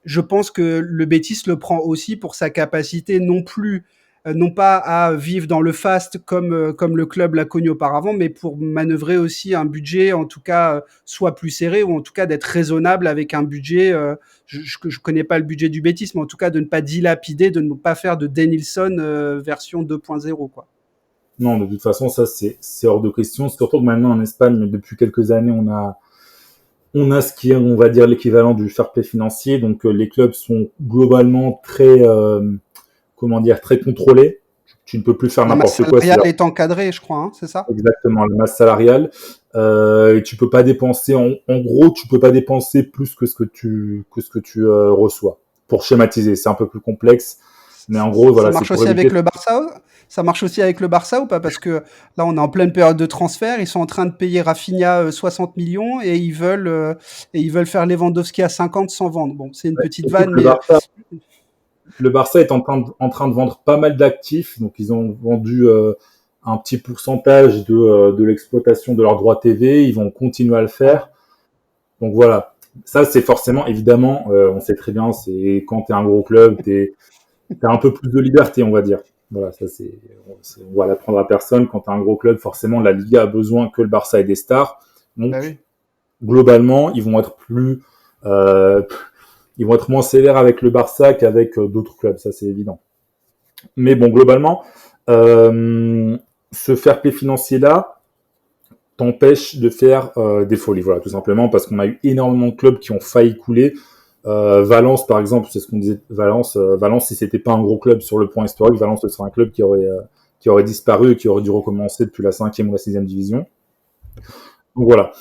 Je pense que le Betis le prend aussi pour sa capacité non pas à vivre dans le fast comme le club l'a connu auparavant, mais pour manœuvrer aussi un budget, en tout cas, soit plus serré, ou en tout cas d'être raisonnable avec un budget. Je connais pas le budget du Betis, mais en tout cas de ne pas dilapider, de ne pas faire de Denilson version 2.0, quoi. Non, de toute façon, ça, c'est hors de question. Surtout que maintenant, en Espagne, depuis quelques années, on a ce qui est, on va dire, l'équivalent du fair play financier. Donc, les clubs sont globalement très, comment dire, très contrôlés. Tu ne peux plus faire La masse n'importe quoi. salariale est encadrée, je crois, hein, c'est ça? Exactement la masse salariale. Et tu peux pas dépenser, en gros, tu peux pas dépenser plus que ce que tu reçois. Pour schématiser, c'est un peu plus complexe. Mais en gros, Ça voilà, c'est marche pour aussi éviter. avec le Barça. Ça marche aussi avec le Barça ou pas? Parce que là, on est en pleine période de transfert. Ils sont en train de payer Rafinha 60 millions et ils veulent faire Lewandowski à 50 sans vendre. Bon, c'est une petite Surtout vanne, que mais le Barça est en train de vendre pas mal d'actifs. Donc, ils ont vendu un petit pourcentage de l'exploitation de leurs droits TV. Ils vont continuer à le ouais. faire. Donc, voilà. Ça, c'est forcément, évidemment, on sait très bien, c'est quand tu es un gros club, t'as un peu plus de liberté, on va dire. Voilà, ça on va l'apprendre à personne. Quand t'as un gros club, forcément, la Liga a besoin que le Barça ait des stars. Bah Donc, oui. globalement, euh, ils vont être moins sévères avec le Barça qu'avec d'autres clubs, ça c'est évident. Mais bon, globalement, euh, ce fair play financier-là t'empêche de faire des folies, voilà, tout simplement parce qu'on a eu énormément de clubs qui ont failli couler. Valence, par exemple, c'est ce qu'on disait. Valence, si c'était pas un gros club sur le point historique, Valence ce serait un club qui aurait disparu et qui aurait dû recommencer depuis la 5e ou la 6e division. Donc voilà.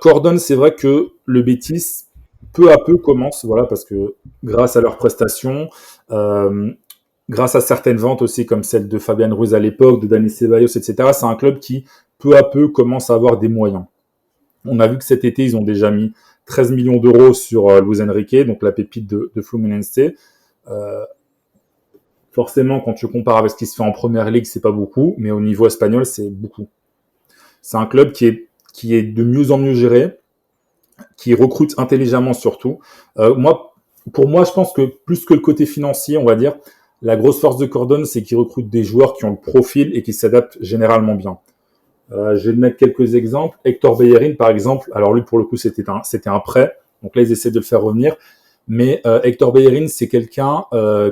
Cordon, c'est vrai que le Betis, peu à peu, commence, voilà, parce que grâce à leurs prestations, euh, grâce à certaines ventes aussi, comme celle de Fabian Ruiz à l'époque, de Dani Ceballos, etc., c'est un club qui, peu à peu, commence à avoir des moyens. On a vu que cet été, ils ont déjà mis 13 millions d'euros sur Luis Enrique, donc la pépite de Fluminense. Euh, Forcément, quand tu compares avec ce qui se fait en première ligue, c'est pas beaucoup, mais au niveau espagnol, c'est beaucoup. C'est un club qui est de mieux en mieux géré, qui recrute intelligemment surtout. Pour moi, je pense que plus que le côté financier, on va dire, la grosse force de Cordon, c'est qu'il recrute des joueurs qui ont le profil et qui s'adaptent généralement bien. Je vais te mettre quelques exemples. Hector Bellerin, par exemple, alors lui, pour le coup, c'était un prêt. Donc là, ils essaient de le faire revenir. Mais Hector Bellerin, c'est quelqu'un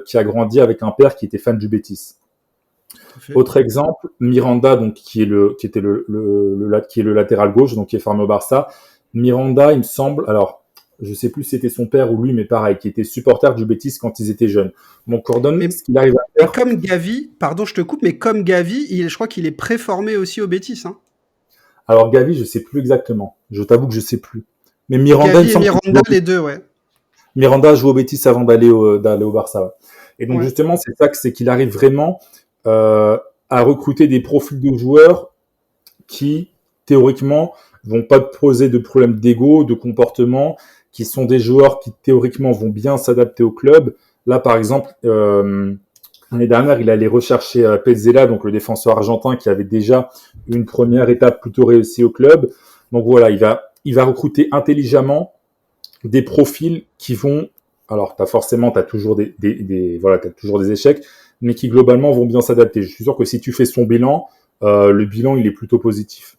qui a grandi avec un père qui était fan du Betis. Autre exemple, Miranda, donc qui est le latéral gauche, donc qui est formé au Barça. Miranda, il me semble, alors je sais plus si c'était son père ou lui, mais pareil, qui était supporter du Betis quand ils étaient jeunes. Donc Cordon, Mais, ce qu'il arrive à mais faire, comme Gavi, pardon, je te coupe, mais comme Gavi, je crois qu'il est préformé aussi au Betis. Hein. alors Gavi, je sais plus exactement. Je t'avoue que je sais plus. Mais Miranda, il me Gavi et semble qu'il Miranda, les deux, ouais. joue au Betis avant d'aller au Barça. Ouais. Et donc Ouais. justement, c'est qu'il arrive vraiment euh, à recruter des profils de joueurs qui, théoriquement, vont pas te poser de problèmes d'ego, de comportement, qui sont des joueurs qui, théoriquement, vont bien s'adapter au club. Là, par exemple, l'année dernière, il allait rechercher Petzela, donc le défenseur argentin qui avait déjà une première étape plutôt réussie au club. Donc voilà, il va recruter intelligemment des profils qui vont, alors t'as toujours voilà, t'as toujours des échecs, mais qui globalement vont bien s'adapter. Je suis sûr que si tu fais son bilan, le bilan il est plutôt positif.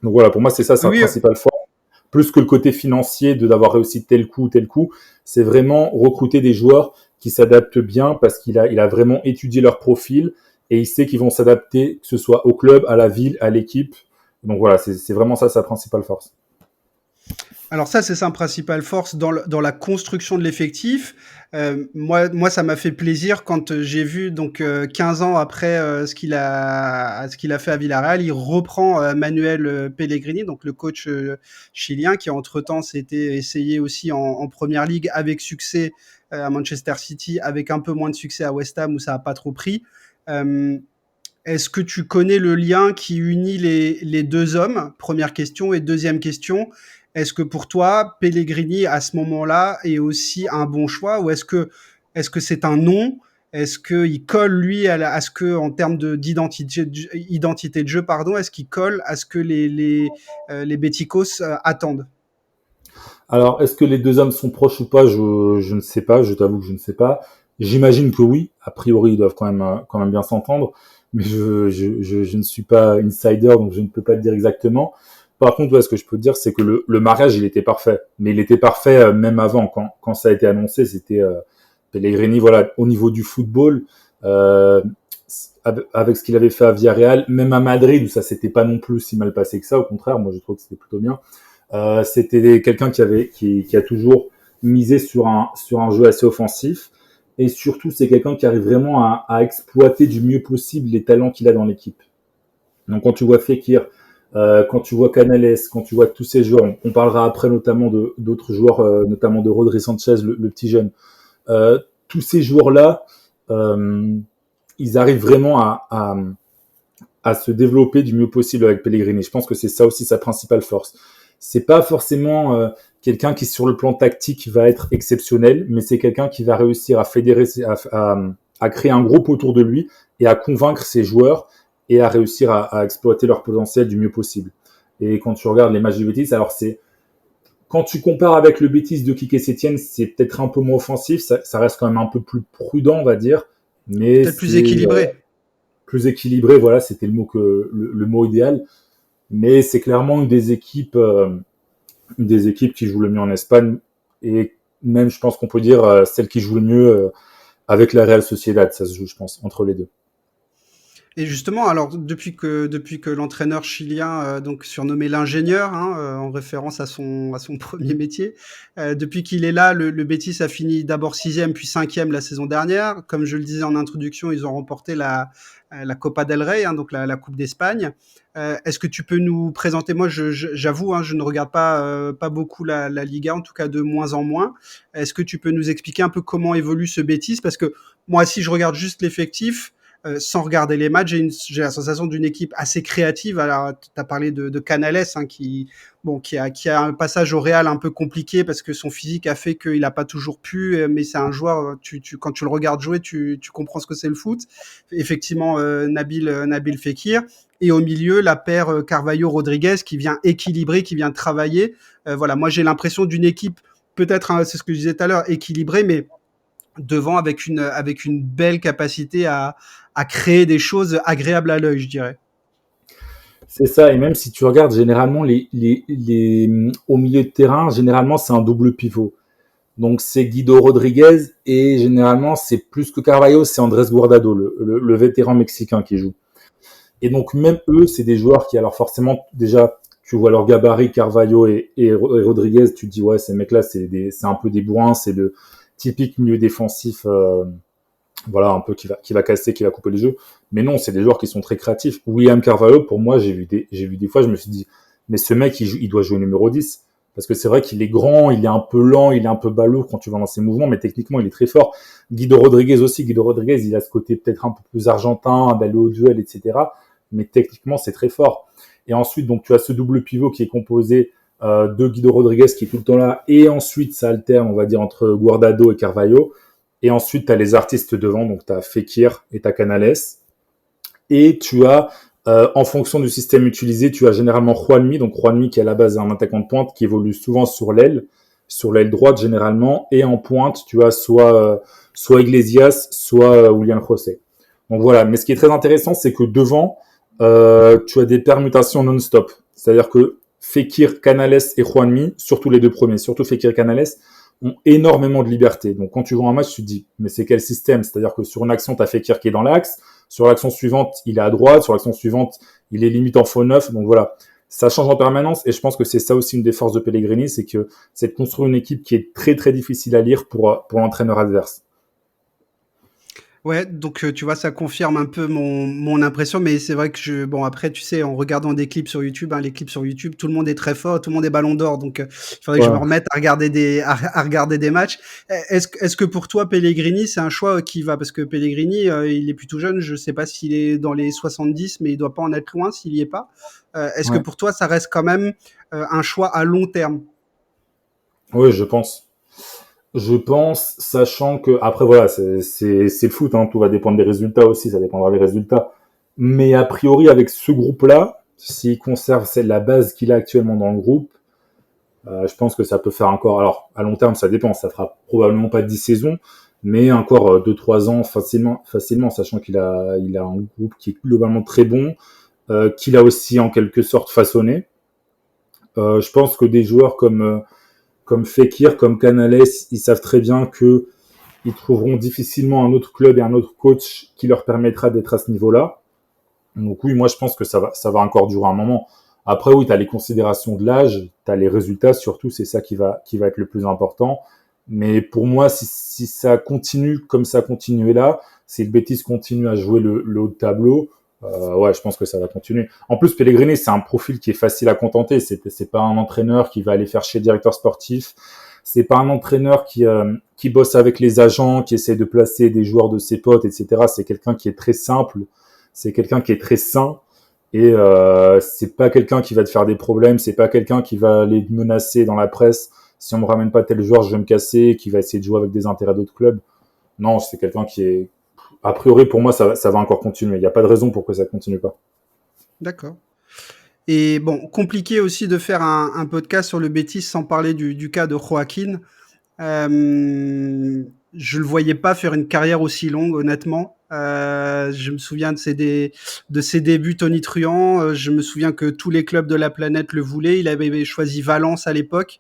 Donc voilà, pour moi c'est ça, c'est un Oui, principal fort. Plus que le côté financier d'avoir réussi tel coup, c'est vraiment recruter des joueurs qui s'adaptent bien parce qu'il a vraiment étudié leur profil et il sait qu'ils vont s'adapter, que ce soit au club, à la ville, à l'équipe. Donc voilà, c'est vraiment ça sa principale force. alors ça, c'est sa principale force dans la construction de l'effectif. Moi, ça m'a fait plaisir quand j'ai vu, donc 15 ans après ce qu'il a fait à Villarreal, il reprend Manuel Pellegrini, donc le coach chilien, qui entre-temps s'était essayé aussi en Première Ligue avec succès à Manchester City, avec un peu moins de succès à West Ham où ça n'a pas trop pris. Euh, Est-ce que tu connais le lien qui unit les 2 hommes? Première question et deuxième question, est-ce que pour toi, Pellegrini, à ce moment-là, est aussi un bon choix ou est-ce que c'est un non? Est-ce qu'il colle, lui, à ce que, en termes identité de jeu, pardon, est-ce qu'il colle à ce que les Béticos attendent? Alors, est-ce que les deux hommes sont proches ou pas? Je ne sais pas, je t'avoue que je ne sais pas. J'imagine que oui. A priori, ils doivent quand même bien s'entendre. Mais je ne suis pas insider, donc je ne peux pas te dire exactement. Par contre, ouais, ce que je peux te dire, c'est que le mariage, il était parfait. Mais il était parfait même avant, quand ça a été annoncé. C'était Pellegrini, voilà, au niveau du football, euh, avec ce qu'il avait fait à Villarreal, même à Madrid, où ça s'était pas non plus si mal passé que ça. Au contraire, moi, je trouve que c'était plutôt bien. C'était quelqu'un qui a toujours misé sur un jeu assez offensif. Et surtout, c'est quelqu'un qui arrive vraiment à exploiter du mieux possible les talents qu'il a dans l'équipe. Donc quand tu vois Fekir, quand tu vois Canales, quand tu vois tous ces joueurs, on parlera après notamment d'autres joueurs, notamment de Rodri Sanchez, le petit jeune. Tous ces joueurs-là, euh, ils arrivent vraiment à se développer du mieux possible avec Pellegrini. Je pense que c'est ça aussi sa principale force. C'est pas forcément quelqu'un qui sur le plan tactique va être exceptionnel, mais c'est quelqu'un qui va réussir à fédérer, à créer un groupe autour de lui et à convaincre ses joueurs et à réussir à exploiter leur potentiel du mieux possible. Et quand tu regardes les matchs du Betis, alors c'est quand tu compares avec le Betis de Quique Sétienne, c'est peut-être un peu moins offensif, ça reste quand même un peu plus prudent, on va dire, mais Peut-être plus c'est équilibré? plus équilibré. Voilà, c'était le mot idéal. Mais c'est clairement une des équipes qui joue le mieux en Espagne et même, je pense qu'on peut dire, celle qui joue le mieux avec la Real Sociedad. Ça se joue, je pense, entre les deux. Et justement, alors depuis que l'entraîneur chilien, donc surnommé l'ingénieur, hein, en référence à son premier métier, depuis qu'il est là, le Betis a fini d'abord sixième puis cinquième la saison dernière. Comme je le disais en introduction, ils ont remporté la Copa del Rey, hein, donc la Coupe d'Espagne. Est-ce que tu peux nous présenter, moi j'avoue, hein, je ne regarde pas beaucoup la Liga, en tout cas de moins en moins. Est-ce que tu peux nous expliquer un peu comment évolue ce Betis? Parce que moi, si je regarde juste l'effectif, sans regarder les matchs, j'ai la sensation d'une équipe assez créative. Alors, tu as parlé de Canales, hein, qui a un passage au Real un peu compliqué parce que son physique a fait qu'il n'a pas toujours pu, mais c'est un joueur, quand tu le regardes jouer, tu comprends ce que c'est le foot. Effectivement, Nabil Fekir. Et au milieu, la paire Carvalho-Rodriguez qui vient équilibrer, qui vient travailler. Voilà, moi j'ai l'impression d'une équipe, peut-être, hein, c'est ce que je disais tout à l'heure, équilibrée, mais devant avec une belle capacité à créer des choses agréables à l'œil, je dirais. C'est ça, et même si tu regardes généralement au milieu de terrain, généralement c'est un double pivot. Donc c'est Guido Rodriguez et généralement c'est plus que Carvalho, c'est Andrés Guardado, le vétéran mexicain qui joue. Et donc même eux, c'est des joueurs qui, alors forcément, déjà, tu vois leur gabarit, Carvalho et Rodriguez, tu te dis, ouais, ces mecs-là, c'est un peu des bourrins, c'est le typique milieu défensif, voilà, un peu qui va casser, qui va couper les jeux. Mais non, c'est des joueurs qui sont très créatifs. William Carvalho, pour moi, j'ai vu des fois, je me suis dit, mais ce mec, il doit jouer numéro 10. Parce que c'est vrai qu'il est grand, il est un peu lent, il est un peu balourd quand tu vas dans ses mouvements, mais techniquement, il est très fort. Guido Rodriguez aussi. Guido Rodriguez, il a ce côté peut-être un peu plus argentin, d'aller au duel, etc. Mais techniquement, c'est très fort. Et ensuite, donc, tu as ce double pivot qui est composé de Guido Rodriguez qui est tout le temps là, et ensuite, ça alterne, on va dire, entre Guardado et Carvalho. Et ensuite, tu as les artistes devant, donc tu as Fekir et tu as Canales. Et tu as, en fonction du système utilisé, tu as généralement Juanmi, donc Juanmi qui est à la base un attaquant de pointe qui évolue souvent sur l'aile droite généralement, et en pointe, tu as soit Iglesias, soit William José. Donc voilà, mais ce qui est très intéressant, c'est que devant, tu as des permutations non-stop. C'est-à-dire que Fekir, Canales et Juanmi, surtout les deux premiers, surtout Fekir et Canales, ont énormément de liberté. Donc quand tu vois un match, tu te dis, mais c'est quel système? C'est-à-dire que sur une action, tu as Fekir qui est dans l'axe, sur l'action suivante, il est à droite, sur l'action suivante, il est limite en faux neuf. Donc voilà, ça change en permanence et je pense que c'est ça aussi une des forces de Pellegrini, c'est de construire une équipe qui est très très difficile à lire pour l'entraîneur adverse. Ouais, donc tu vois, ça confirme un peu mon impression, mais c'est vrai que bon, après, tu sais, en regardant des clips sur YouTube, hein, les clips sur YouTube, tout le monde est très fort, tout le monde est ballon d'or, donc il faudrait que je me Ouais. remette à regarder des matchs. Est-ce que pour toi, Pellegrini, c'est un choix qui va? Parce que Pellegrini, il est plutôt jeune, je sais pas s'il est dans les 70, mais il doit pas en être loin s'il y est pas. Est-ce que Ouais. pour toi, ça reste quand même un choix à long terme? Oui, je pense. Je pense, sachant que après voilà, c'est le foot, hein, tout va dépendre des résultats aussi, ça dépendra des résultats. Mais a priori, avec ce groupe-là, s'il conserve la base qu'il a actuellement dans le groupe, je pense que ça peut faire encore. Alors à long terme, ça dépend, ça fera probablement pas 10 saisons, mais encore 2-3 ans facilement, sachant qu'il a un groupe qui est globalement très bon, qu'il a aussi en quelque sorte façonné. Je pense que des joueurs comme Fekir, comme Canales, ils savent très bien que ils trouveront difficilement un autre club et un autre coach qui leur permettra d'être à ce niveau-là. Donc oui, moi je pense que ça va encore durer un moment. Après oui, tu as les considérations de l'âge, tu as les résultats surtout, c'est ça qui va être le plus important. Mais pour moi, si ça continue comme ça continuait là, si le Betis continue à jouer le haut de tableau, ouais, je pense que ça va continuer. En plus, Pellegrini, c'est un profil qui est facile à contenter. C'est pas un entraîneur qui va aller faire chez le directeur sportif. C'est pas un entraîneur qui bosse avec les agents, qui essaie de placer des joueurs de ses potes, etc. C'est quelqu'un qui est très simple. C'est quelqu'un qui est très sain. Et c'est pas quelqu'un qui va te faire des problèmes. C'est pas quelqu'un qui va aller te menacer dans la presse. Si on me ramène pas tel joueur, je vais me casser. Qui va essayer de jouer avec des intérêts d'autres clubs. Non, c'est quelqu'un qui est a priori, pour moi, ça va encore continuer. Il n'y a pas de raison pour que ça continue pas. D'accord. Et bon, compliqué aussi de faire un podcast sur le Betis sans parler du cas de Joaquin. Je le voyais pas faire une carrière aussi longue, honnêtement. Je me souviens de ses débuts tonitruants. Je me souviens que tous les clubs de la planète le voulaient. Il avait choisi Valence à l'époque.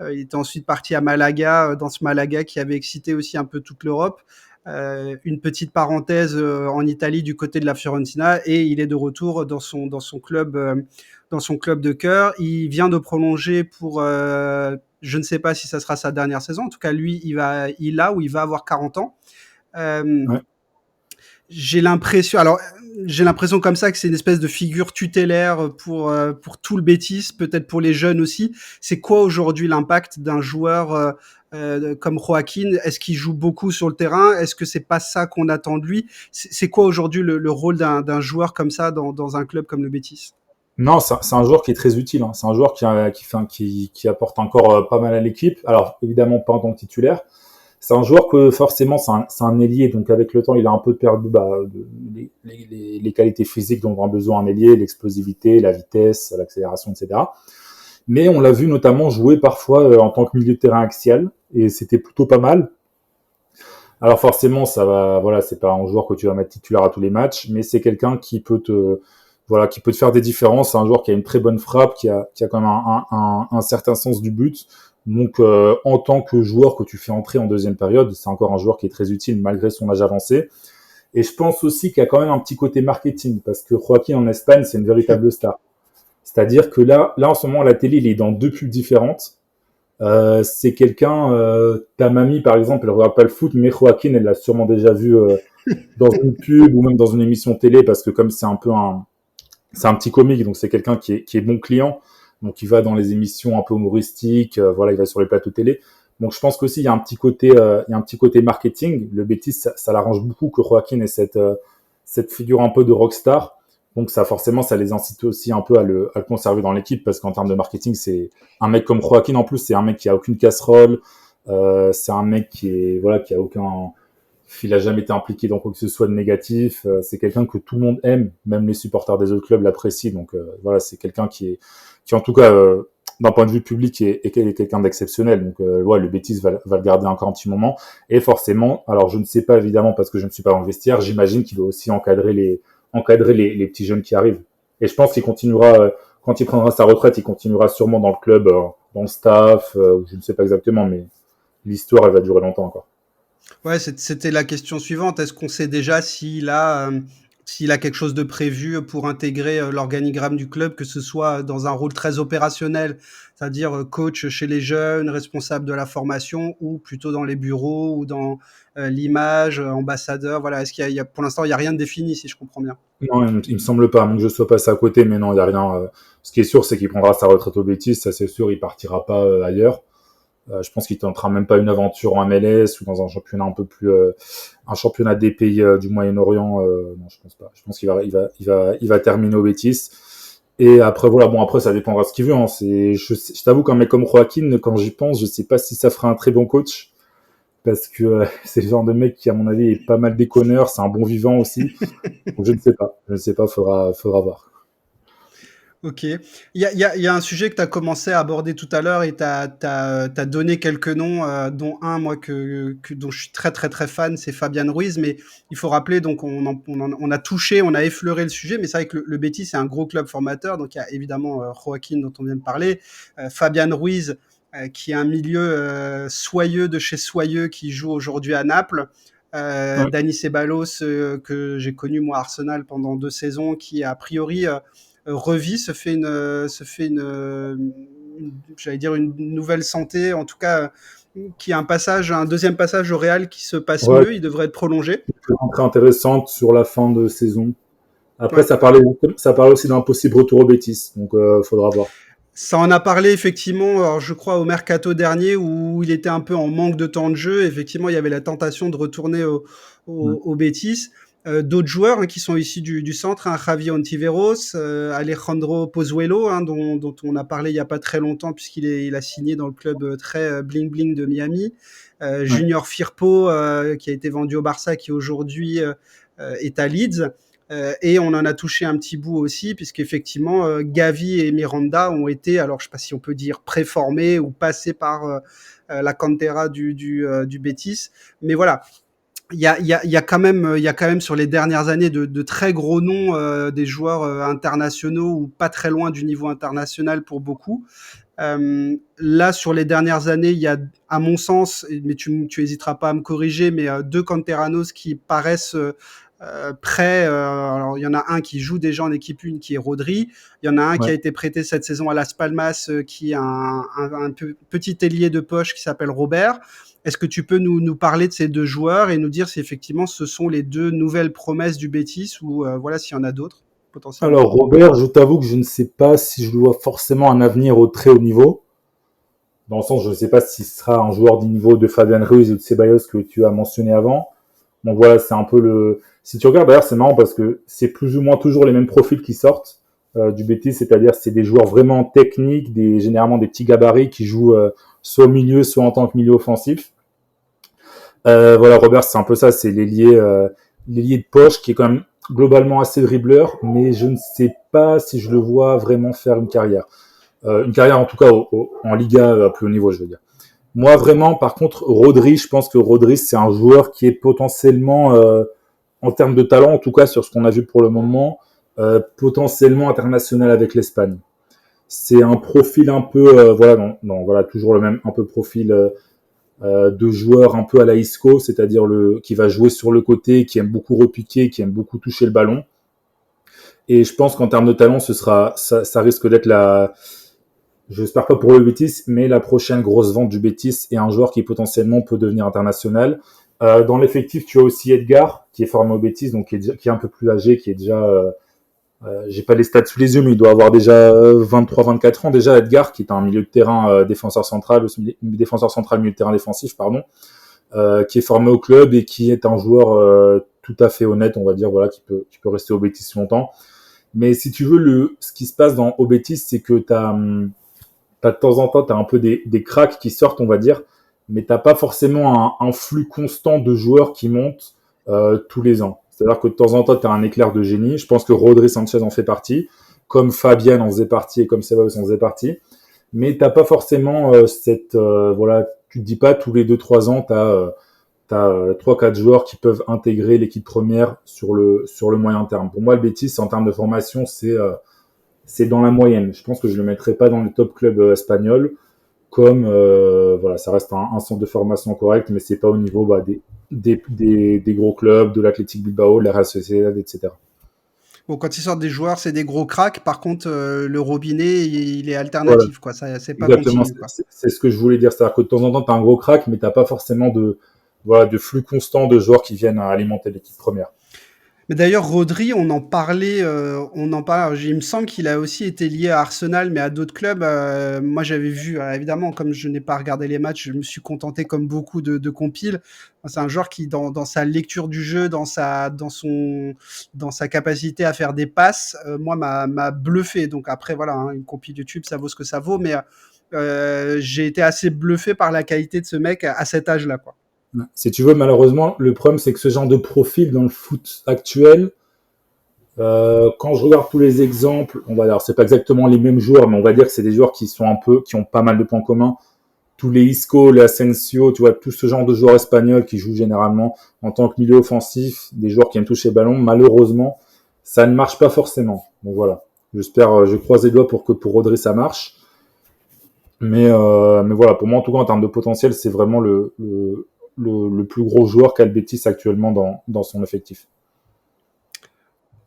Il était ensuite parti à Malaga, dans ce Malaga qui avait excité aussi un peu toute l'Europe. Une petite parenthèse en Italie du côté de la Fiorentina et il est de retour dans son club de cœur. Il vient de prolonger pour je ne sais pas si ça sera sa dernière saison. En tout cas, lui, il va avoir 40 ans. Euh, Ouais. j'ai l'impression, alors j'ai l'impression comme ça que c'est une espèce de figure tutélaire pour tout le Betis, peut-être pour les jeunes aussi. C'est quoi aujourd'hui l'impact d'un joueur comme Joaquin? Est-ce qu'il joue beaucoup sur le terrain? Est-ce que c'est pas ça qu'on attend de lui? C'est quoi aujourd'hui le rôle d'un joueur comme ça dans un club comme le Betis? Non, c'est un joueur qui est très utile. Hein. C'est un joueur qui apporte encore pas mal à l'équipe. Alors, évidemment, pas en tant que titulaire. C'est un joueur que forcément, c'est un ailier. Donc, avec le temps, il a un peu perdu les qualités physiques dont on a besoin un ailier, l'explosivité, la vitesse, l'accélération, etc. Mais on l'a vu notamment jouer parfois en tant que milieu de terrain axial. Et c'était plutôt pas mal. Alors forcément, voilà, c'est pas un joueur que tu vas mettre titulaire à tous les matchs, mais c'est quelqu'un qui peut te faire des différences. C'est un joueur qui a une très bonne frappe, qui a quand même un certain sens du but. Donc, en tant que joueur que tu fais entrer en deuxième période, c'est encore un joueur qui est très utile malgré son âge avancé. Et je pense aussi qu'il y a quand même un petit côté marketing, parce que Joaquin en Espagne, c'est une véritable star. C'est-à-dire que là, en ce moment, à la télé, il est dans 2 pubs différentes. C'est quelqu'un, ta mamie par exemple, elle regarde pas le foot, mais Joaquin, elle l'a sûrement déjà vu dans une pub ou même dans une émission télé, parce que comme c'est un petit comique, donc c'est quelqu'un qui est bon client, donc il va dans les émissions un peu humoristiques, voilà, il va sur les plateaux télé. Donc je pense qu'aussi il y a un petit côté marketing. Le Betis, ça l'arrange beaucoup que Joaquin ait cette figure un peu de rockstar. Donc ça forcément, ça les incite aussi un peu à le conserver dans l'équipe, parce qu'en termes de marketing, c'est un mec comme Joaquin en plus, c'est un mec qui a aucune casserole, c'est un mec qui a aucun, il a jamais été impliqué dans quoi que ce soit de négatif. C'est quelqu'un que tout le monde aime, même les supporters des autres clubs l'apprécient. Donc voilà, c'est quelqu'un qui en tout cas, d'un point de vue public, est quelqu'un d'exceptionnel. Donc ouais, le Betis va le garder encore un petit moment. Et forcément, alors je ne sais pas évidemment parce que je ne suis pas dans le vestiaire, j'imagine qu'il doit aussi encadrer les petits jeunes qui arrivent. Et je pense qu'il continuera, quand il prendra sa retraite, il continuera sûrement dans le club, dans le staff, je ne sais pas exactement, mais l'histoire, elle va durer longtemps encore. Ouais, c'était la question suivante. Est-ce qu'on sait déjà s'il a s'il a quelque chose de prévu pour intégrer l'organigramme du club, que ce soit dans un rôle très opérationnel, c'est-à-dire coach chez les jeunes, responsable de la formation, ou plutôt dans les bureaux ou dans l'image, ambassadeur. Voilà, est-ce pour l'instant, il n'y a rien de défini, si je comprends bien. Non, il me semble pas, à moins que je sois passé à côté, mais non, il y a rien. Ce qui est sûr, c'est qu'il prendra sa retraite au Betis, ça c'est sûr, il partira pas ailleurs. Je pense qu'il tentera même pas une aventure en MLS ou dans un championnat un peu plus, un championnat des pays du Moyen-Orient. Non, je pense pas. Je pense qu'il va terminer au Betis. Et après voilà, bon après ça dépendra de ce qu'il veut. Hein. Je t'avoue qu'un mec comme Joaquin, quand j'y pense, je sais pas si ça fera un très bon coach parce que c'est le genre de mec qui à mon avis est pas mal déconneur, c'est un bon vivant aussi. Donc je ne sais pas, faudra voir. Ok. Il y a un sujet que tu as commencé à aborder tout à l'heure et tu as donné quelques noms, dont un, moi, dont je suis très, très, très fan, c'est Fabian Ruiz. Mais il faut rappeler, donc, on a touché, on a effleuré le sujet, mais c'est vrai que le Betis, c'est un gros club formateur. Donc, il y a évidemment Joaquin, dont on vient de parler, Fabian Ruiz, qui est un milieu soyeux de chez Soyeux, qui joue aujourd'hui à Naples. Ouais. Dani Ceballos, que j'ai connu, moi, à Arsenal pendant 2 saisons, qui, a priori, revit, j'allais dire une nouvelle santé, en tout cas, qui a un deuxième passage au Real qui se passe Ouais, mieux, il devrait être prolongé. très intéressante sur la fin de saison. Après, Ouais. ça parlait aussi d'un possible retour au Betis, donc faudra voir. Ça en a parlé effectivement, alors je crois au mercato dernier où il était un peu en manque de temps de jeu. Effectivement, il y avait la tentation de retourner Mm. au Betis. D'autres joueurs qui sont issus du centre, hein, Javi Ontiveros, Alejandro Pozuelo, hein, dont on a parlé il n'y a pas très longtemps puisqu'il a signé dans le club très bling-bling de Miami. Ouais. Junior Firpo, qui a été vendu au Barça, qui aujourd'hui est à Leeds. Et on en a touché un petit bout aussi, puisqu'effectivement, Gavi et Miranda ont été, alors je ne sais pas si on peut dire préformés ou passés par la cantera du Betis. Mais voilà, il y a quand même sur les dernières années de très gros noms, des joueurs internationaux ou pas très loin du niveau international pour beaucoup. Là, sur les dernières années, il y a, à mon sens, mais tu hésiteras pas à me corriger, mais deux canteranos qui paraissent prêts. Alors, il y en a un qui joue déjà en équipe 1, qui est Rodri. Il y en a un qui Ouais. a été prêté cette saison à Las Palmas, qui est un petit ailier de poche qui s'appelle Robert. Est-ce que tu peux nous parler de ces deux joueurs et nous dire si effectivement ce sont les deux nouvelles promesses du Betis ou voilà s'il y en a d'autres potentiellement? Alors Robert, je t'avoue que je ne sais pas si je lui vois forcément un avenir au très haut niveau. Dans le sens, je ne sais pas s'il sera un joueur du niveau de Fabian Ruiz ou de Ceballos que tu as mentionné avant. Donc voilà, c'est un peu le. Si tu regardes d'ailleurs, c'est marrant parce que c'est plus ou moins toujours les mêmes profils qui sortent du Betis, c'est-à-dire c'est des joueurs vraiment techniques, généralement des petits gabarits qui jouent soit au milieu, soit en tant que milieu offensif. Voilà, Robert, c'est un peu ça, c'est l'ailier de poche qui est quand même globalement assez dribbleur, mais je ne sais pas si je le vois vraiment faire une carrière. Une carrière en tout cas en Liga à plus haut niveau, je veux dire. Moi vraiment, par contre, Rodri, je pense que Rodri c'est un joueur qui est potentiellement, en termes de talent, en tout cas sur ce qu'on a vu pour le moment, potentiellement international avec l'Espagne. C'est un profil un peu, voilà, voilà, toujours le même, un peu profil de joueur un peu à la Isco, c'est-à-dire qui va jouer sur le côté, qui aime beaucoup repiquer, qui aime beaucoup toucher le ballon. Et je pense qu'en termes de talent, ça risque d'être j'espère pas pour le Betis, mais la prochaine grosse vente du Betis et un joueur qui potentiellement peut devenir international. Dans l'effectif, tu as aussi Edgar, qui est formé au Betis, donc qui est un peu plus âgé, qui est déjà, j'ai pas les stats sous les yeux, mais il doit avoir déjà 23-24 ans déjà. Edgar, qui est un milieu de terrain défenseur central, milieu de terrain défensif, pardon, qui est formé au club et qui est un joueur tout à fait honnête, on va dire, voilà, qui peut rester au Betis longtemps. Mais si tu veux, ce qui se passe au Betis, c'est que t'as de temps en temps, t'as un peu des cracks qui sortent, on va dire, mais t'as pas forcément un flux constant de joueurs qui montent tous les ans. C'est-à-dire que de temps en temps, t'as un éclair de génie. Je pense que Rodri Sanchez en fait partie, comme Fabian en faisait partie et comme Ceballos en faisait partie. Mais t'as pas forcément voilà, tu te dis pas tous les 2-3 ans, t'as 3-4 joueurs qui peuvent intégrer l'équipe première sur le moyen terme. Pour moi, le Betis, en termes de formation, c'est dans la moyenne. Je pense que je le mettrai pas dans les top clubs espagnols, comme voilà, ça reste un centre de formation correct, mais c'est pas au niveau des gros clubs, de l'Athletic Bilbao, de la Real Sociedad, etc. Bon, quand ils sortent des joueurs, c'est des gros cracks. Par contre, le robinet, il est Voilà, alternatif, quoi. Ça, c'est pas exactement, continu, quoi. c'est ce que je voulais dire. C'est-à-dire que de temps en temps, tu as un gros crack, mais tu pas forcément de flux constant de joueurs qui viennent à alimenter l'équipe première. Mais d'ailleurs, Rodri, on en parlait, on en parle. Il me semble qu'il a aussi été lié à Arsenal, mais à d'autres clubs. Moi, j'avais vu, évidemment, comme je n'ai pas regardé les matchs, je me suis contenté comme beaucoup de compiles. C'est un joueur qui, dans sa lecture du jeu, dans sa capacité à faire des passes, moi, m'a bluffé. Donc après, voilà, hein, une compile YouTube, ça vaut ce que ça vaut, mais j'ai été assez bluffé par la qualité de ce mec à cet âge-là, quoi. Si tu veux, malheureusement, le problème, c'est que ce genre de profil dans le foot actuel, quand je regarde tous les exemples, on va dire, c'est pas exactement les mêmes joueurs, mais on va dire que c'est des joueurs qui ont pas mal de points communs. Tous les Isco, les Asensio, tu vois, tout ce genre de joueurs espagnols qui jouent généralement en tant que milieu offensif, des joueurs qui aiment toucher le ballon, malheureusement, ça ne marche pas forcément. Donc voilà. J'espère, je croise les doigts pour que pour Rodri ça marche. Mais voilà, pour moi, en tout cas, en termes de potentiel, c'est vraiment le plus gros joueur qu'a le Betis actuellement dans son effectif.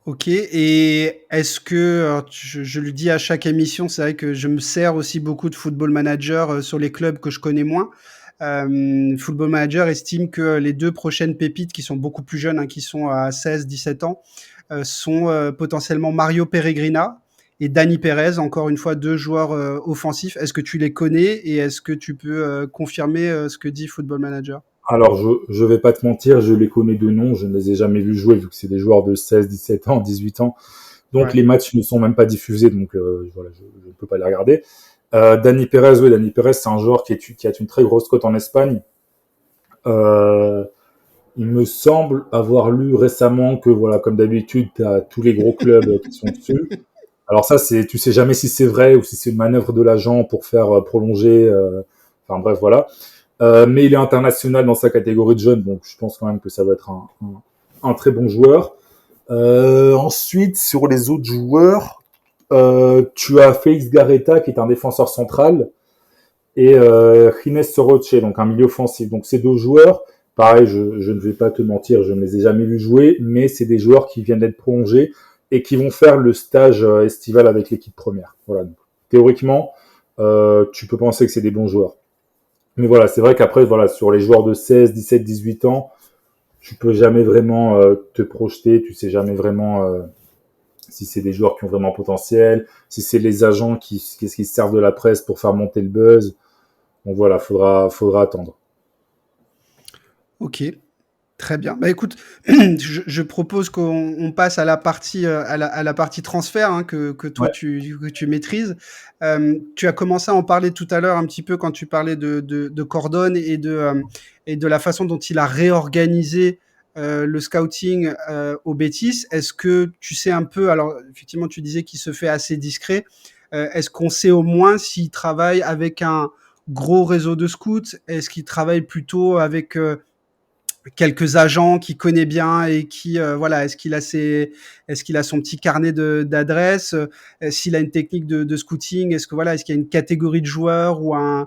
Ok, et est-ce que, alors, je le dis à chaque émission, c'est vrai que je me sers aussi beaucoup de Football Manager sur les clubs que je connais moins. Football Manager estime que les deux prochaines pépites, qui sont beaucoup plus jeunes, hein, qui sont à 16, 17 ans, sont potentiellement Mario Peregrina et Dani Perez, encore une fois deux joueurs offensifs. Est-ce que tu les connais et est-ce que tu peux confirmer ce que dit Football Manager? Alors, je vais pas te mentir, je les connais de nom, je ne les ai jamais vus jouer vu que c'est des joueurs de 16, 17 ans, 18 ans. Donc, Ouais. les matchs ne sont même pas diffusés, donc voilà, je ne peux pas les regarder. Dani Perez, oui, Dani Perez, c'est un joueur qui a une très grosse cote en Espagne. Euh, il me semble avoir lu récemment que, voilà, comme d'habitude, tu as tous les gros clubs qui sont dessus. Alors ça, tu sais jamais si c'est vrai ou si c'est une manœuvre de l'agent pour faire prolonger. Enfin bref, voilà. Mais il est international dans sa catégorie de jeunes, donc je pense quand même que ça va être un très bon joueur. Ensuite, sur les autres joueurs, tu as Félix Garreta qui est un défenseur central et Gines Soroche, donc un milieu offensif. Donc ces deux joueurs, pareil, je ne vais pas te mentir, je ne les ai jamais vus jouer, mais c'est des joueurs qui viennent d'être prolongés et qui vont faire le stage estival avec l'équipe première. Voilà. Donc, théoriquement, tu peux penser que c'est des bons joueurs. Mais voilà, c'est vrai qu'après, voilà, sur les joueurs de 16, 17, 18 ans, tu peux jamais vraiment te projeter, tu sais jamais vraiment si c'est des joueurs qui ont vraiment potentiel, si c'est les agents qui se servent de la presse pour faire monter le buzz. Donc voilà, faudra attendre. Ok. Très bien. Bah écoute, je propose qu'on passe à la partie, à la partie transfert, hein, que toi Ouais. tu maîtrises. Tu as commencé à en parler tout à l'heure un petit peu quand tu parlais de Cordon et de la façon dont il a réorganisé le scouting au Betis. Est-ce que tu sais un peu, alors effectivement tu disais qu'il se fait assez discret, est-ce qu'on sait au moins s'il travaille avec un gros réseau de scouts? Est-ce qu'il travaille plutôt avec quelques agents qu'il connaît bien et qui voilà, est-ce qu'il a son petit carnet d'adresses, s'il a une technique de scouting, est-ce que voilà, est-ce qu'il y a une catégorie de joueurs ou un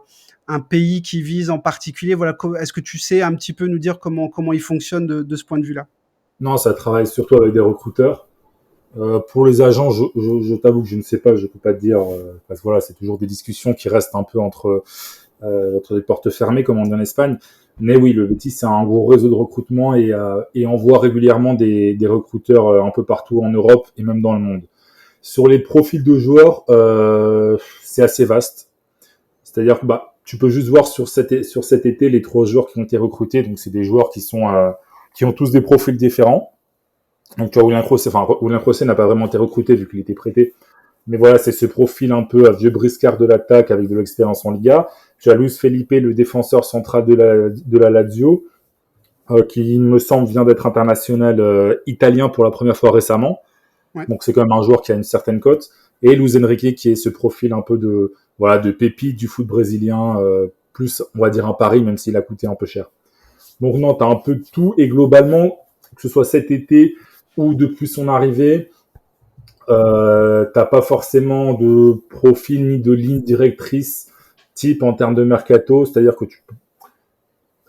pays qui vise en particulier, voilà, est-ce que tu sais un petit peu nous dire comment il fonctionne de ce point de vue-là? Non, ça travaille surtout avec des recruteurs. Pour les agents, je t'avoue que je ne sais pas, je peux pas te dire, parce que voilà, c'est toujours des discussions qui restent un peu entre des portes fermées, comme on dit en Espagne. Mais oui, le Betis, c'est un gros réseau de recrutement et envoie régulièrement des recruteurs un peu partout en Europe et même dans le monde. Sur les profils de joueurs, c'est assez vaste. C'est-à-dire que bah, tu peux juste voir sur cet été les 3 joueurs qui ont été recrutés. Donc, c'est des joueurs qui ont tous des profils différents. Donc, tu vois, William Crossé n'a pas vraiment été recruté vu qu'il était prêté. Mais voilà, c'est ce profil un peu à vieux briscard de l'attaque avec de l'expérience en Liga. Tu as Luis Felipe, le défenseur central de la Lazio, qui, il me semble, vient d'être international italien pour la première fois récemment. Ouais. Donc, c'est quand même un joueur qui a une certaine cote. Et Luis Enrique, qui est ce profil un peu de pépite du foot brésilien, plus, on va dire, un pari, même s'il a coûté un peu cher. Donc, non, tu as un peu de tout. Et globalement, que ce soit cet été ou depuis son arrivée, t'as pas forcément de profil ni de ligne directrice type en termes de mercato, c'est-à-dire que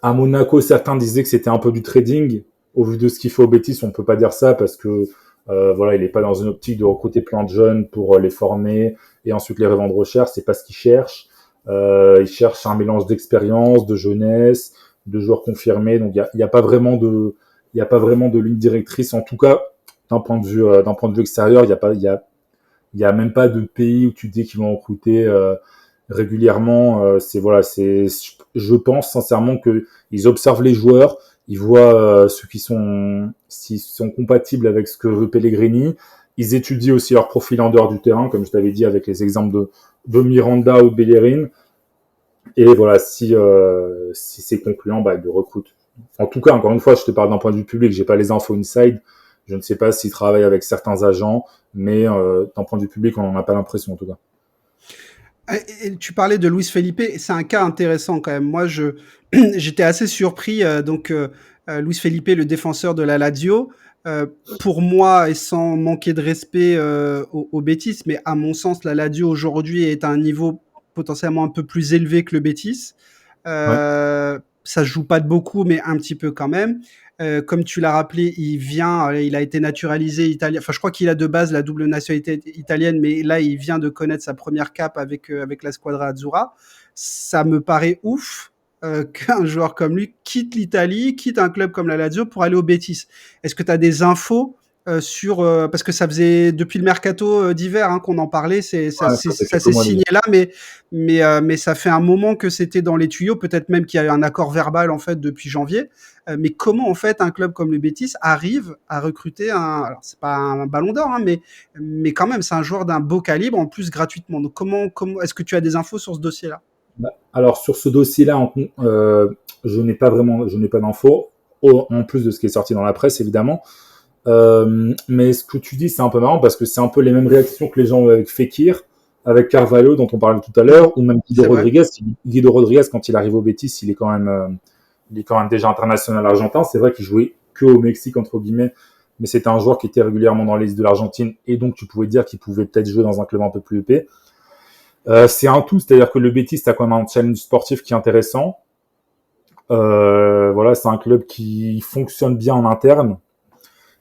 à Monaco, certains disaient que c'était un peu du trading. Au vu de ce qu'il fait au Betis, on peut pas dire ça parce que Voilà, il est pas dans une optique de recruter plein de jeunes pour les former et ensuite les revendre cher. C'est pas ce qu'il cherche. Il cherche un mélange d'expérience, de jeunesse, de joueurs confirmés. Donc il y a pas vraiment de ligne directrice. En tout cas, d'un point de vue extérieur, il y a même pas de pays où tu dis qu'ils vont recruter régulièrement. C'est voilà, je pense sincèrement que ils observent les joueurs, ils voient ceux qui sont s'ils sont compatibles avec ce que veut Pellegrini. Ils étudient aussi leur profil en dehors du terrain, comme je t'avais dit avec les exemples de Miranda ou de Bellerin. Et voilà, si c'est concluant, bah, ils le recrutent. En tout cas, encore une fois, je te parle d'un point de vue public, j'ai pas les infos inside. Je ne sais pas s'ils travaillent avec certains agents, mais d'un point de vue public, on n'en a pas l'impression en tout cas. Et tu parlais de Luis Felipe, c'est un cas intéressant quand même. Moi, j'étais assez surpris. Luis Felipe, le défenseur de la Lazio, pour moi, et sans manquer de respect au Betis, mais à mon sens, la Lazio aujourd'hui est à un niveau potentiellement un peu plus élevé que le Betis. Ouais, Ça se joue pas de beaucoup, mais un petit peu quand même. Comme tu l'as rappelé, il a été naturalisé italien. Enfin, je crois qu'il a de base la double nationalité italienne, mais là, il vient de connaître sa première cape avec la Squadra Azzurra. Ça me paraît ouf qu'un joueur comme lui quitte l'Italie, quitte un club comme la Lazio pour aller au Betis. Est-ce que tu as des infos parce que ça faisait depuis le mercato d'hiver qu'on en parlait, ouais, ça fait ça quelques s'est mois déjà. signé là, mais ça fait un moment que c'était dans les tuyaux, peut-être même qu'il y a eu un accord verbal en fait depuis janvier. Mais comment en fait un club comme le Betis arrive à recruter alors c'est pas un ballon d'or, mais quand même c'est un joueur d'un beau calibre en plus gratuitement. Donc comment est-ce que tu as des infos sur ce dossier-là? Bah, alors sur ce dossier-là, je n'ai pas d'infos, en plus de ce qui est sorti dans la presse évidemment. Mais ce que tu dis, c'est un peu marrant parce que c'est un peu les mêmes réactions que les gens ont avec Fekir, avec Carvalho dont on parlait tout à l'heure, ou même Guido C'est vrai. Rodriguez. Guido Rodriguez, quand il arrive au Betis, il est quand même déjà international argentin. C'est vrai qu'il jouait que au Mexique entre guillemets, mais c'était un joueur qui était régulièrement dans les listes de l'Argentine et donc tu pouvais dire qu'il pouvait peut-être jouer dans un club un peu plus épais. C'est un tout, c'est-à-dire que le Betis a quand même un challenge sportif qui est intéressant. Voilà, c'est un club qui fonctionne bien en interne.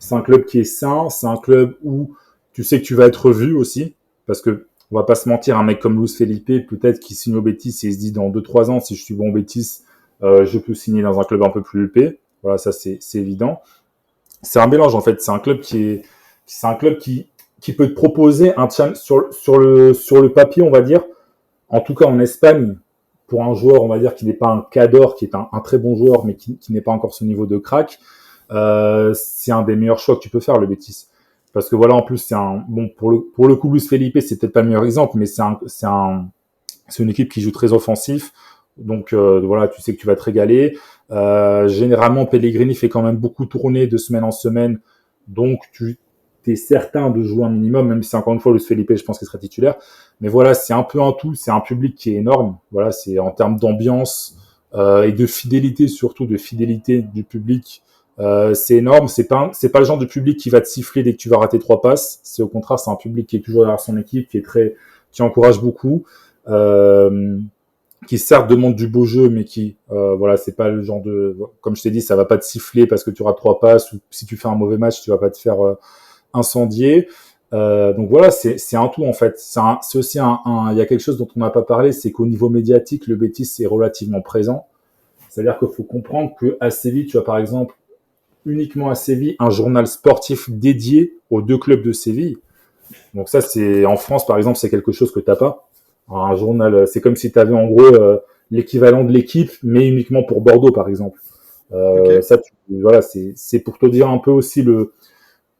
C'est un club qui est sain, c'est un club où tu sais que tu vas être vu aussi, parce que on va pas se mentir, un mec comme Luis Felipe, peut-être qu'il signe au Betis et il se dit dans 2-3 ans, si je suis bon au Betis, je peux signer dans un club un peu plus épais. Voilà, ça c'est évident. C'est un mélange en fait, c'est un club qui peut te proposer un challenge sur le papier, on va dire, en tout cas en Espagne, pour un joueur, on va dire, qui n'est pas un cador, qui est un très bon joueur, mais qui n'est pas encore ce niveau de crack, c'est un des meilleurs choix que tu peux faire, le Betis. Parce que voilà, en plus, pour le coup, Luis Felipe, c'est peut-être pas le meilleur exemple, mais c'est une équipe qui joue très offensif. Donc, voilà, tu sais que tu vas te régaler. Généralement, Pellegrini fait quand même beaucoup tourner de semaine en semaine. Donc, tu es certain de jouer un minimum, même si encore une fois, Luis Felipe, je pense qu'il sera titulaire. Mais voilà, c'est un peu un tout. C'est un public qui est énorme. Voilà, c'est en termes d'ambiance, et de fidélité, surtout de fidélité du public. C'est énorme. C'est pas le genre de public qui va te siffler dès que tu vas rater 3 passes. C'est au contraire, c'est un public qui est toujours derrière son équipe, qui encourage beaucoup, qui certes demande du beau jeu, mais voilà, c'est pas le genre comme je t'ai dit, ça va pas te siffler parce que tu rates 3 passes, ou si tu fais un mauvais match, tu vas pas te faire incendier. Donc voilà, c'est un tout en fait. C'est aussi il y a quelque chose dont on n'a pas parlé, c'est qu'au niveau médiatique, le Betis est relativement présent. C'est-à-dire qu'il faut comprendre qu'à Séville, tu as par exemple uniquement à Séville un journal sportif dédié aux 2 clubs de Séville. Donc ça, c'est en France par exemple, c'est quelque chose que t'as pas. Un journal, c'est comme si tu avais en gros l'équivalent de l'équipe, mais uniquement pour Bordeaux par exemple. Ok. Ça, voilà, c'est pour te dire un peu aussi le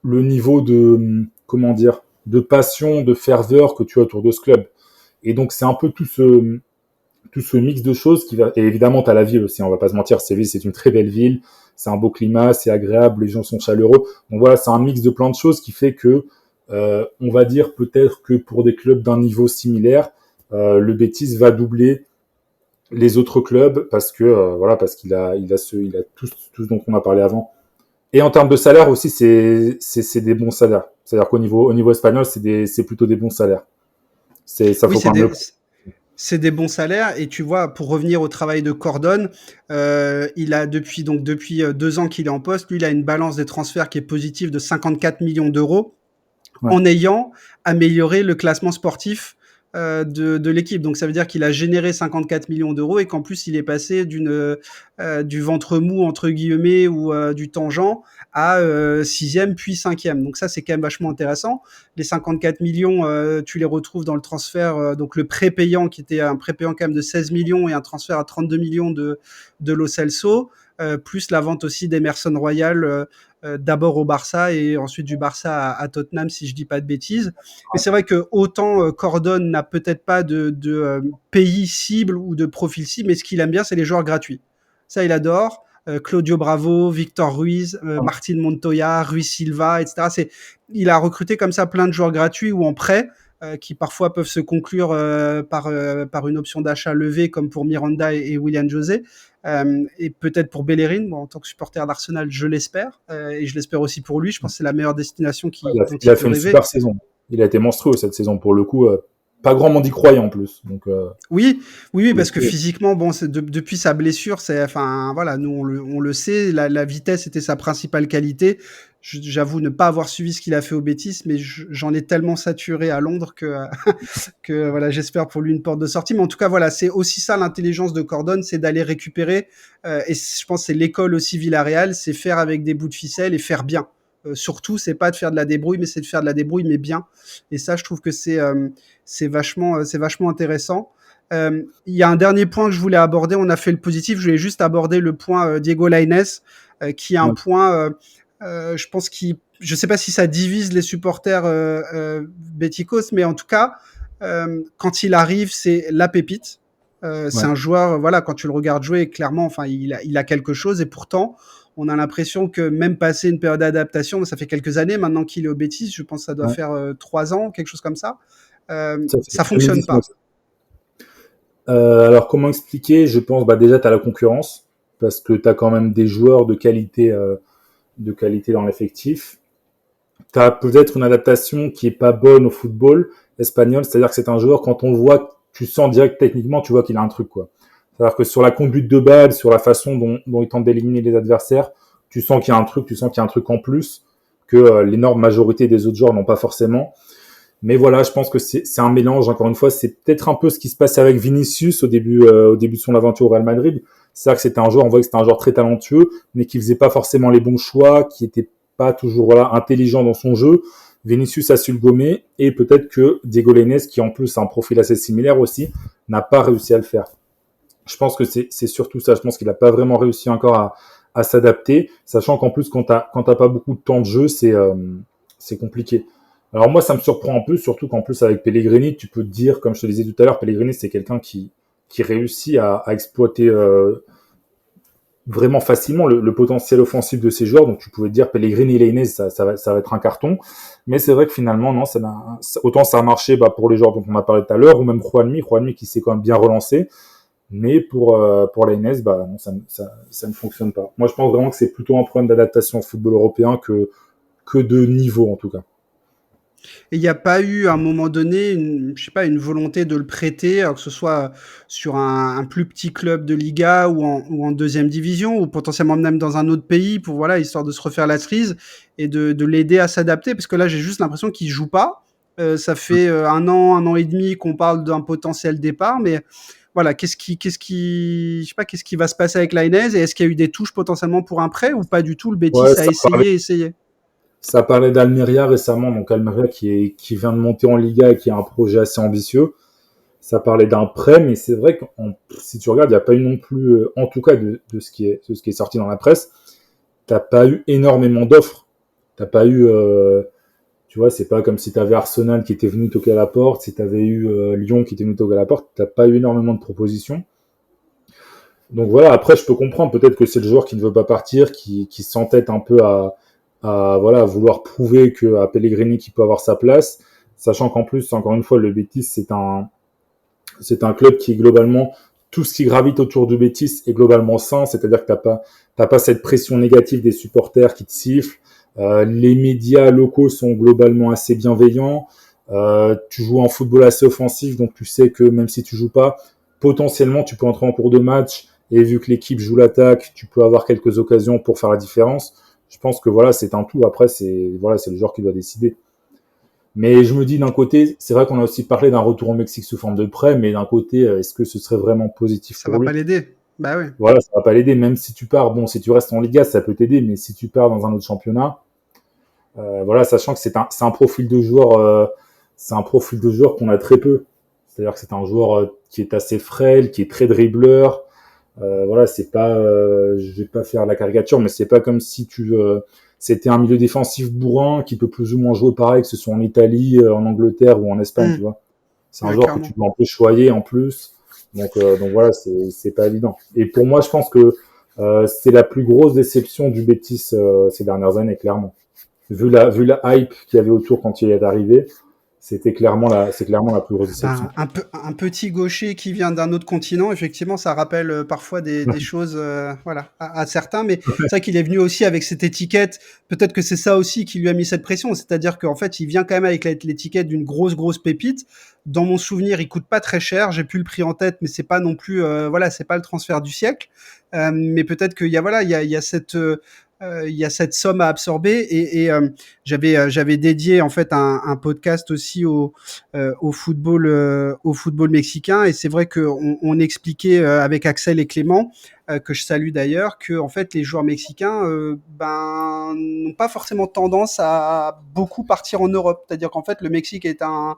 niveau de comment dire de passion, de ferveur que tu as autour de ce club. Et donc c'est un peu tout ce mix de choses qui va. Et évidemment, t'as la ville aussi. On va pas se mentir, Séville, c'est une très belle ville. C'est un beau climat, c'est agréable, les gens sont chaleureux. Donc voilà, c'est un mix de plein de choses qui fait que, on va dire peut-être que pour des clubs d'un niveau similaire, le Betis va doubler les autres clubs parce que voilà, parce il a tout ce dont on a parlé avant. Et en termes de salaire aussi, c'est des bons salaires. C'est-à-dire au niveau espagnol, c'est plutôt des bons salaires. Ça Oui, faut quand même le. c'est des bons salaires et tu vois, pour revenir au travail de Cordon, il a depuis 2 ans qu'il est en poste, lui, il a une balance des transferts qui est positive de 54 millions d'euros Ouais. en ayant amélioré le classement sportif de l'équipe. Donc ça veut dire qu'il a généré 54 millions d'euros et qu'en plus il est passé du ventre mou entre guillemets ou du tangent à sixième puis cinquième. Donc ça c'est quand même vachement intéressant. Les 54 millions, tu les retrouves dans le transfert, donc le prépayant qui était un prépayant quand même de 16 millions et un transfert à 32 millions de Lo Celso. Plus la vente aussi d'Emerson Royal, d'abord au Barça et ensuite du Barça à Tottenham, si je dis pas de bêtises. Mais c'est vrai que autant Cordon n'a peut-être pas de pays cible ou de profil cible, mais ce qu'il aime bien, c'est les joueurs gratuits. Ça, il adore. Claudio Bravo, Victor Ruiz, Martin Montoya, Rui Silva, etc. Il a recruté comme ça plein de joueurs gratuits ou en prêt, qui parfois peuvent se conclure par une option d'achat levée, comme pour Miranda et William José. Et peut-être pour Bellerin, bon, en tant que supporter d'Arsenal, je l'espère, et je l'espère aussi pour lui. Je pense que c'est la meilleure destination dont Il il a peut fait une rêver. super saison. Il a été monstrueux cette saison pour le coup. Pas grand monde y croyait en plus. Donc, Oui, oui, oui, pour le parce que coup, physiquement, bon, depuis sa blessure, enfin, voilà, nous on le sait, la vitesse était sa principale qualité. J'avoue ne pas avoir suivi ce qu'il a fait au Betis, mais j'en ai tellement saturé à Londres que que voilà, j'espère pour lui une porte de sortie. Mais en tout cas, voilà, c'est aussi ça l'intelligence de Cordon, c'est d'aller récupérer. Et je pense que c'est l'école aussi Villarreal, c'est faire avec des bouts de ficelle et faire bien. Surtout, c'est pas de faire de la débrouille, mais c'est de faire de la débrouille, mais bien. Et ça, je trouve que c'est vachement intéressant. Il y a un dernier point que je voulais aborder. On a fait le positif. Je voulais juste aborder le point Diego Lainez, qui est un ouais. point, je pense, je sais pas si ça divise les supporters béticos, mais en tout cas, quand il arrive, c'est la pépite. C'est Ouais. un joueur, voilà, quand tu le regardes jouer, clairement, enfin, il a quelque chose et pourtant, on a l'impression que même passé une période d'adaptation, ça fait quelques années maintenant qu'il est au Betis, je pense que ça doit Ouais. faire 3 ans, quelque chose comme ça, Ça fait ça fonctionne 2019. pas. Alors comment expliquer? Je pense bah déjà tu as la concurrence parce que tu as quand même des joueurs de qualité dans l'effectif. Tu as peut-être une adaptation qui est pas bonne au football espagnol, c'est-à-dire que c'est un joueur quand on le voit, tu sens direct techniquement, tu vois qu'il a un truc quoi. C'est-à-dire que sur la conduite de balle, sur la façon dont il tente d'éliminer les adversaires, tu sens qu'il y a un truc, tu sens qu'il y a un truc en plus que l'énorme majorité des autres joueurs n'ont pas forcément. Mais voilà, je pense que c'est un mélange. Encore une fois, c'est peut-être un peu ce qui se passait avec Vinicius au début de son aventure au Real Madrid. C'est-à-dire que c'était un joueur, on voyait que c'était un joueur très talentueux, mais qui faisait pas forcément les bons choix, qui était pas toujours voilà intelligent dans son jeu. Vinicius a su le gommer et peut-être que Diego Lainez, qui en plus a un profil assez similaire aussi, n'a pas réussi à le faire. Je pense que c'est surtout ça. Je pense qu'il n'a pas vraiment réussi encore à s'adapter, sachant qu'en plus quand t'as pas beaucoup de temps de jeu, c'est compliqué. Alors moi, ça me surprend un peu, surtout qu'en plus avec Pellegrini, tu peux te dire, comme je te disais tout à l'heure, Pellegrini c'est quelqu'un qui réussit à exploiter vraiment facilement le potentiel offensif de ses joueurs. Donc tu pouvais te dire Pellegrini et Lainez, ça va être un carton. Mais c'est vrai que finalement, non, autant ça a marché bah, pour les joueurs dont on a parlé tout à l'heure, ou même Juanmi qui s'est quand même bien relancé. Mais pour Lainez, bah, non, ça ne fonctionne pas. Moi, je pense vraiment que c'est plutôt un problème d'adaptation au football européen que de niveau, en tout cas. Et il n'y a pas eu à un moment donné, je sais pas, une volonté de le prêter, alors que ce soit sur un plus petit club de Liga ou en deuxième division, ou potentiellement même dans un autre pays, pour voilà, histoire de se refaire la cerise et de l'aider à s'adapter, parce que là j'ai juste l'impression qu'il joue pas. Ça fait un an et demi qu'on parle d'un potentiel départ, mais voilà, je sais pas, qu'est-ce qui va se passer avec Lainez et est-ce qu'il y a eu des touches potentiellement pour un prêt ou pas du tout? Le Betis Ouais, a essayé. ça parlait d'Almeria récemment, donc Almeria qui vient de monter en Liga et qui a un projet assez ambitieux. Ça parlait d'un prêt, mais c'est vrai que si tu regardes, il n'y a pas eu non plus, en tout cas de ce qui est sorti dans la presse, t'as pas eu énormément d'offres. T'as pas eu, tu vois, c'est pas comme si t'avais Arsenal qui était venu toquer à la porte, si t'avais eu Lyon qui était venu toquer à la porte, t'as pas eu énormément de propositions. Donc voilà, après je peux comprendre, peut-être que c'est le joueur qui ne veut pas partir, qui s'entête un peu à voilà, à vouloir prouver qu'à Pellegrini qui peut avoir sa place, sachant qu'en plus, encore une fois, le Betis c'est un club qui est globalement tout ce qui gravite autour du Betis est globalement sain, c'est-à-dire que t'as pas cette pression négative des supporters qui te sifflent. Les médias locaux sont globalement assez bienveillants. Tu joues en football assez offensif, donc tu sais que même si tu joues pas, potentiellement tu peux entrer en cours de match, et vu que l'équipe joue l'attaque, tu peux avoir quelques occasions pour faire la différence. Je pense que voilà, c'est un tout. Après, c'est le joueur qui doit décider. Mais je me dis d'un côté, c'est vrai qu'on a aussi parlé d'un retour au Mexique sous forme de prêt, mais d'un côté, est-ce que ce serait vraiment positif Ça pour va lui? pas l'aider. Bah oui. Voilà, ça va pas l'aider. Même si tu pars, bon, si tu restes en Liga, ça peut t'aider, mais si tu pars dans un autre championnat, voilà, sachant que c'est un profil de joueur, c'est un profil de joueur qu'on a très peu. C'est-à-dire que c'est un joueur qui est assez frêle, qui est très dribbleur. Voilà, c'est pas, je vais pas faire la caricature, mais c'est pas comme si c'était un milieu défensif bourrin qui peut plus ou moins jouer pareil, que ce soit en Italie, en Angleterre ou en Espagne, tu vois. C'est un Ouais, joueur que tu clairement. dois un peu choyer en plus. Donc voilà, c'est pas évident. Et pour moi, je pense que c'est la plus grosse déception du Betis ces dernières années, clairement. Vu la hype qu'il y avait autour quand il est arrivé, c'est clairement la plus grosse déception. Ben, un petit gaucher qui vient d'un autre continent, effectivement, ça rappelle parfois des choses, voilà, à certains. Mais c'est vrai qu'il est venu aussi avec cette étiquette. Peut-être que c'est ça aussi qui lui a mis cette pression. C'est-à-dire qu'en fait, il vient quand même avec l'étiquette d'une grosse pépite. Dans mon souvenir, il coûte pas très cher. J'ai plus le prix en tête, mais c'est pas non plus, voilà, c'est pas le transfert du siècle. Mais peut-être qu'il y a, voilà, il y a cette somme à absorber. J'avais dédié en fait un podcast aussi au football mexicain. Et c'est vrai qu'on expliquait avec Axel et Clément, que je salue d'ailleurs, que en fait les joueurs mexicains ben n'ont pas forcément tendance à beaucoup partir en Europe. C'est-à-dire qu'en fait le Mexique est dans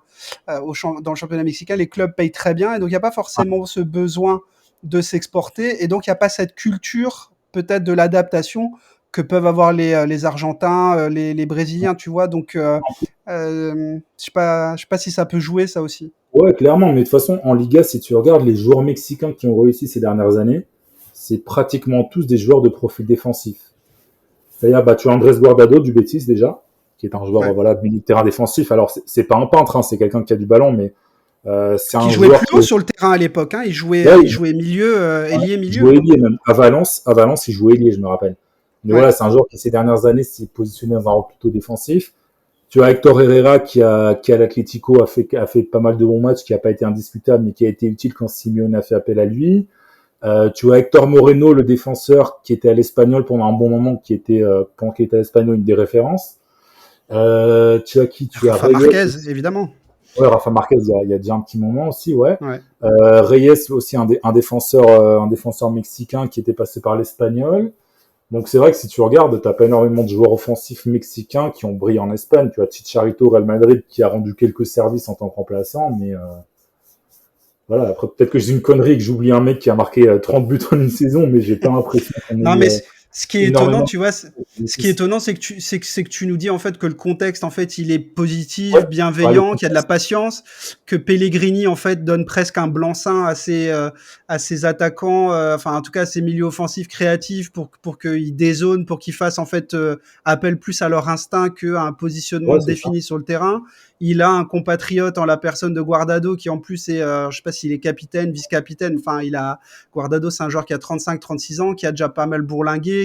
le championnat mexicain, les clubs payent très bien et donc il n'y a pas forcément ce besoin de s'exporter et donc il n'y a pas cette culture peut-être de l'adaptation que peuvent avoir les Argentins, les Brésiliens, tu vois. Donc je sais pas si ça peut jouer ça aussi. Ouais, clairement, mais de toute façon, en Liga, si tu regardes les joueurs mexicains qui ont réussi ces dernières années, c'est pratiquement tous des joueurs de profil défensif. C'est-à-dire, bah, tu as Andrés Guardado du Betis déjà, qui est un joueur, Ouais. voilà, milieu de terrain défensif. Alors, c'est pas un peintre, hein, c'est quelqu'un qui a du ballon, mais c'est Qui un jouait joueur plus qui haut sur le terrain à l'époque, hein. ouais, Il jouait milieu, ailier il milieu, jouait hein. ailier même. À Valence, il jouait ailier, je me rappelle. Mais Ouais. voilà, c'est un joueur qui ces dernières années s'est positionné dans un rôle plutôt défensif. Tu as Hector Herrera qui à l'Atlético a fait pas mal de bons matchs, qui a pas été indiscutable, mais qui a été utile quand Simeone a fait appel à lui. Tu as Hector Moreno, le défenseur, qui était à l'Espagnol pendant un bon moment, pendant qu'il était à l'Espagnol, une des références. Tu as qui? Tu as Rafa Reyes Marquez, aussi. évidemment. Ouais, Rafa Marquez, il y a déjà un petit moment aussi, ouais. Ouais. Reyes aussi, un défenseur mexicain qui était passé par l'Espagnol. Donc c'est vrai que si tu regardes, t'as pas énormément de joueurs offensifs mexicains qui ont brillé en Espagne. Tu as Chicharito, Real Madrid, qui a rendu quelques services en tant que remplaçant, mais voilà. Après, peut-être que j'ai une connerie et que j'oublie un mec qui a marqué 30 buts en une saison, mais j'ai pas l'impression qu'on ait Non, eu mais ce qui est étonnant, énormément tu vois, de ce qui est justice. étonnant, c'est que tu nous dis en fait que le contexte, en fait, il est Ouais, positif, ouais, le bienveillant, qu'il y a de la contexte. patience, que Pellegrini en fait donne presque un blanc-seing à ses attaquants, enfin en tout cas à ses milieux offensifs créatifs pour qu'ils dézonent, pour qu'ils fassent en fait appel plus à leur instinct qu'à un positionnement Ouais, c'est ça. défini sur le terrain. Il a un compatriote en la personne de Guardado qui en plus est, je sais pas s'il est capitaine, vice-capitaine, enfin Guardado, c'est un joueur qui a 35-36 ans, qui a déjà pas mal bourlingué,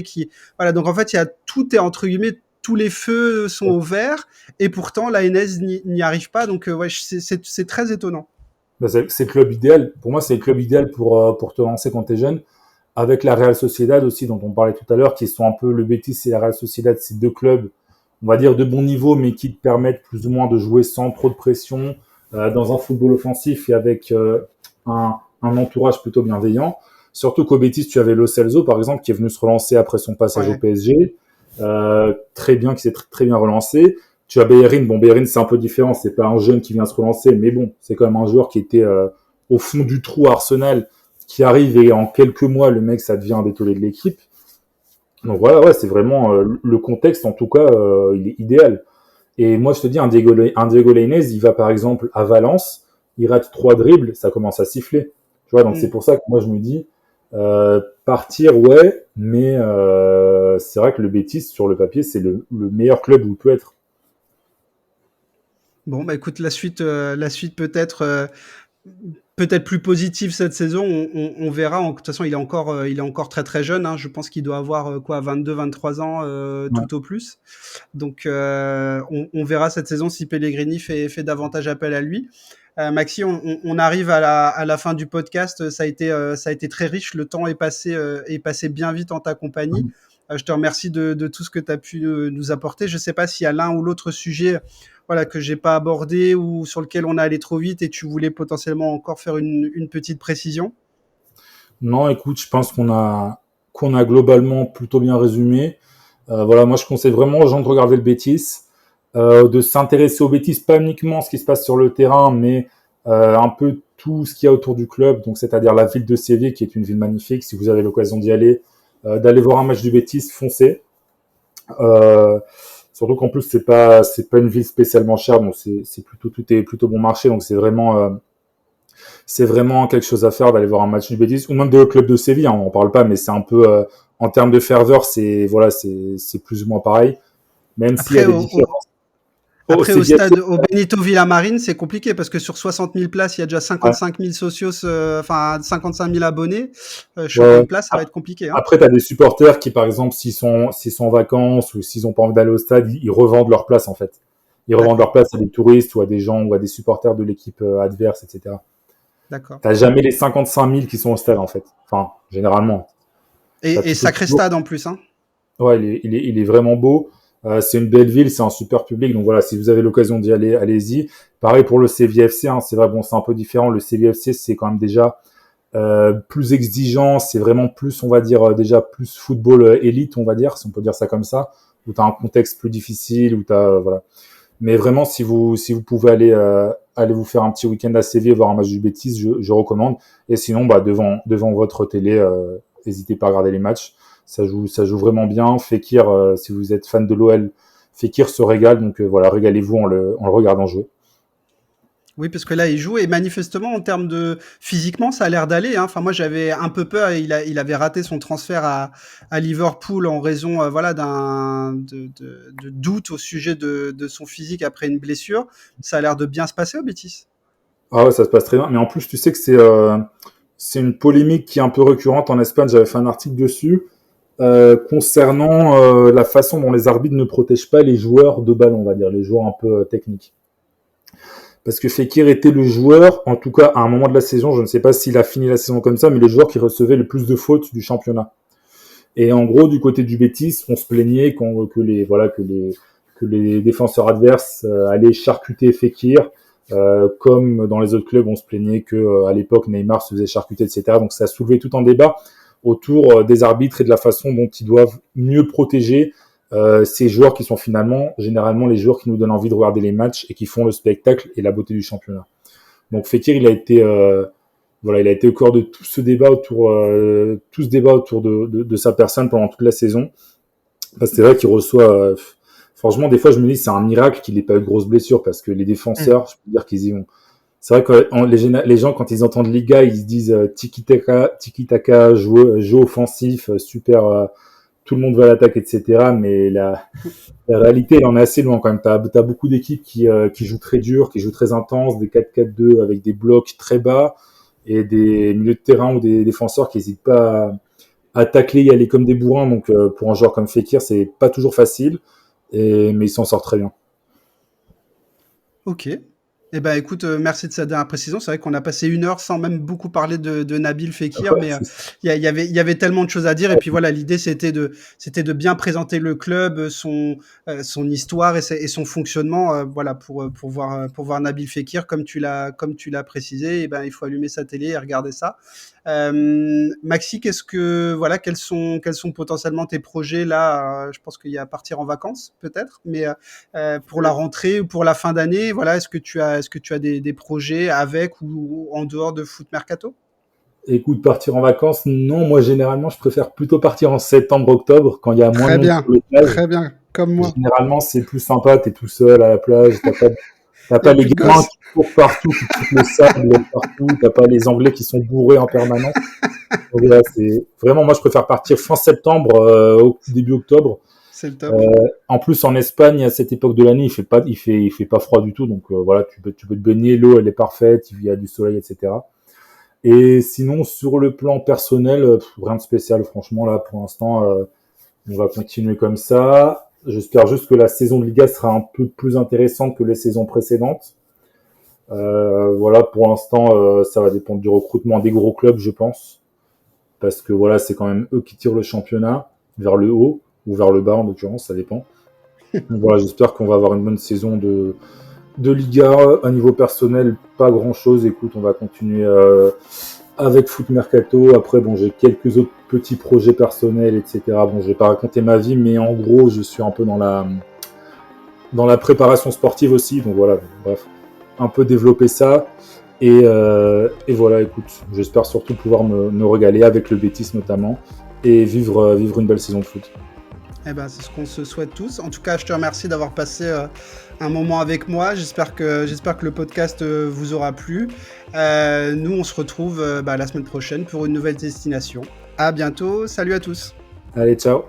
voilà. Donc en fait, tout est entre guillemets, tous les feux sont au vert, et pourtant la NS n'y arrive pas. Donc ouais, c'est très étonnant. Bah, c'est le club idéal. Pour moi, c'est le club idéal pour te lancer quand tu es jeune. Avec la Real Sociedad aussi, dont on parlait tout à l'heure, qui sont un peu le Betis et la Real Sociedad, c'est deux clubs, on va dire, de bon niveau, mais qui te permettent plus ou moins de jouer sans trop de pression, dans un football offensif et avec un entourage plutôt bienveillant. Surtout qu'au Betis, tu avais Lo Celso, par exemple, qui est venu se relancer après son passage au Ouais. PSG. Très bien, qui s'est très bien relancé. Tu as Bellerin. Bon, Bellerin, c'est un peu différent. C'est pas un jeune qui vient se relancer, mais bon, c'est quand même un joueur qui était au fond du trou à Arsenal, qui arrive et en quelques mois, le mec, ça devient un des tollés de l'équipe. Donc voilà, ouais, c'est vraiment le contexte, en tout cas, il est idéal. Et moi, je te dis, un Diego Lainez, il va par exemple à Valence, il rate 3 dribbles, ça commence à siffler. Tu vois, donc c'est Mm. pour ça que moi, je me dis, partir, ouais, mais c'est vrai que le Betis, sur le papier, c'est le meilleur club où il peut être. Bon, bah écoute, la suite peut-être peut-être plus positive cette saison. On verra. De toute façon, il est encore très très jeune. Hein. Je pense qu'il doit avoir 22-23 ans Ouais. tout au plus. Donc, on verra cette saison si Pellegrini fait davantage appel à lui. Maxi, on arrive à la fin du podcast. Ça a été très riche. Le temps est passé bien vite en ta compagnie. Je te remercie de tout ce que tu as pu nous apporter. Je ne sais pas s'il y a l'un ou l'autre sujet voilà, que j'ai pas abordé ou sur lequel on est allé trop vite et tu voulais potentiellement encore faire une petite précision. Non, écoute, je pense qu'on a globalement plutôt bien résumé. Voilà, moi je conseille vraiment aux gens de regarder le Betis, de s'intéresser au Betis, pas uniquement ce qui se passe sur le terrain, mais un peu tout ce qu'il y a autour du club, donc c'est-à-dire la ville de Séville, qui est une ville magnifique. Si vous avez l'occasion d'y aller, d'aller voir un match du Betis, foncez. Euh, Surtout qu'en plus c'est pas une ville spécialement chère, donc c'est plutôt tout est plutôt bon marché, donc c'est vraiment quelque chose à faire d'aller voir un match du Betis ou même de club de Séville. Hein, on en parle pas, mais c'est un peu en termes de ferveur, c'est plus ou moins pareil, même s'il y a Après, des différences. Oh, après c'est au bien. stade, au Benito Villamarín, c'est compliqué parce que sur 60 000 places, il y a déjà Ouais, 55 000 socios, enfin 55 000 abonnés. Choper ouais. une place, ça va être compliqué. Hein. Après, tu as des supporters qui, par exemple, s'ils sont en vacances ou s'ils ont pas envie d'aller au stade, ils revendent leur place en fait. Ils revendent leur D'accord, place à des touristes ou à des gens ou à des supporters de l'équipe adverse, etc. d'accord. T'as jamais les 55 000 qui sont au stade en fait. Enfin, généralement. T'as Et plutôt sacré toujours. stade en plus. Hein. Ouais, il est vraiment beau. C'est une belle ville, c'est un super public. Donc voilà, si vous avez l'occasion d'y aller, allez-y. Pareil pour le CVFC, hein, c'est vrai, bon, c'est un peu différent. Le CVFC, c'est quand même déjà plus exigeant. C'est vraiment plus, on va dire, déjà plus football élite, on va dire, si on peut dire ça comme ça, où tu as un contexte plus difficile, où tu as, voilà. Mais vraiment, si vous pouvez aller vous faire un petit week-end à Séville et voir un match du Betis, je recommande. Et sinon, bah, devant votre télé, n'hésitez pas à regarder les matchs. Ça joue vraiment bien. Fekir, si vous êtes fan de l'OL, Fekir se régale. Donc voilà, régalez-vous en le regardant jouer. Oui, parce que là, il joue et manifestement, en termes de physiquement, ça a l'air d'aller. Hein. Enfin, moi, j'avais un peu peur. Il avait raté son transfert à Liverpool en raison, voilà, de doute au sujet de son physique après une blessure. Ça a l'air de bien se passer au Betis. Ah ouais, ça se passe très bien. Mais en plus, tu sais que c'est une polémique qui est un peu récurrente en Espagne. J'avais fait un article dessus concernant la façon dont les arbitres ne protègent pas les joueurs de ballon, on va dire, les joueurs un peu techniques. Parce que Fekir était le joueur, en tout cas à un moment de la saison, je ne sais pas s'il a fini la saison comme ça, mais le joueur qui recevait le plus de fautes du championnat. Et en gros, du côté du Betis, on se plaignait que les défenseurs adverses allaient charcuter Fekir, comme dans les autres clubs, on se plaignait que à l'époque Neymar se faisait charcuter, etc. Donc ça a soulevé tout un débat autour des arbitres et de la façon dont ils doivent mieux protéger ces joueurs qui sont finalement généralement les joueurs qui nous donnent envie de regarder les matchs et qui font le spectacle et la beauté du championnat. Donc Fekir, il a été au cœur de tout ce débat autour de sa personne pendant toute la saison. Parce que c'est vrai qu'il reçoit, franchement, des fois, je me dis, c'est un miracle qu'il n'ait pas eu de grosses blessures parce que les défenseurs, je peux dire qu'ils y vont. C'est vrai que les gens, quand ils entendent Liga, ils se disent tiki-taka, jeu offensif, super, tout le monde va à l'attaque, etc. Mais la réalité, elle en est assez loin quand même. T'as beaucoup d'équipes qui jouent très dur, qui jouent très intense, des 4-4-2 avec des blocs très bas et des milieux de terrain ou des défenseurs qui n'hésitent pas à tacler et aller comme des bourrins. Donc pour un joueur comme Fekir, c'est pas toujours facile, mais il s'en sort très bien. Ok. Eh ben, écoute, merci de cette dernière précision. C'est vrai qu'on a passé une heure sans même beaucoup parler de Nabil Fekir, Ouais, mais il y avait tellement de choses à dire. Et puis voilà, l'idée c'était de bien présenter le club, son histoire et son fonctionnement. Voilà, pour voir Nabil Fekir, comme tu l'as précisé. Et ben, il faut allumer sa télé et regarder ça. Maxi, quels sont potentiellement tes projets là? Je pense qu'il y a à partir en vacances peut-être, mais pour la rentrée ou pour la fin d'année, voilà, est-ce que tu as des projets avec ou en dehors de Foot Mercato? Écoute, partir en vacances, non, moi généralement je préfère plutôt partir en septembre-octobre quand il y a moins de monde sur les plages. Très bien, comme moi. Généralement c'est plus sympa, t'es tout seul à la plage, t'as Il y pas a les plus de gamins gosses. qui courent partout, qui foutent le sable partout, t'as pas les Anglais qui sont bourrés en permanence. Donc voilà, c'est vraiment moi je préfère partir fin septembre au début octobre. C'est le Euh, top. En plus en Espagne à cette époque de l'année il fait pas froid du tout donc voilà tu peux te baigner, l'eau elle est parfaite, il y a du soleil etc. Et sinon, sur le plan personnel, rien de spécial, franchement, là, pour l'instant, on va continuer comme ça. J'espère juste que la saison de Liga sera un peu plus intéressante que les saisons précédentes. Voilà, pour l'instant, ça va dépendre du recrutement des gros clubs, je pense. Parce que voilà, c'est quand même eux qui tirent le championnat vers le haut, ou vers le bas, en l'occurrence, ça dépend. Donc voilà, j'espère qu'on va avoir une bonne saison de Liga. À niveau personnel, pas grand chose. Écoute, on va continuer avec Foot Mercato. Après, bon, j'ai quelques autres petits projets personnels, etc. Bon, je vais pas raconter ma vie, mais en gros, je suis un peu dans la préparation sportive aussi. Donc voilà, bref, un peu développer ça. Et voilà, écoute, j'espère surtout pouvoir me régaler avec le Betis notamment et vivre une belle saison de foot. Eh ben, c'est ce qu'on se souhaite tous. En tout cas, je te remercie d'avoir passé un moment avec moi. J'espère que le podcast vous aura plu. Nous, on se retrouve la semaine prochaine pour une nouvelle destination. À bientôt. Salut à tous. Allez, ciao.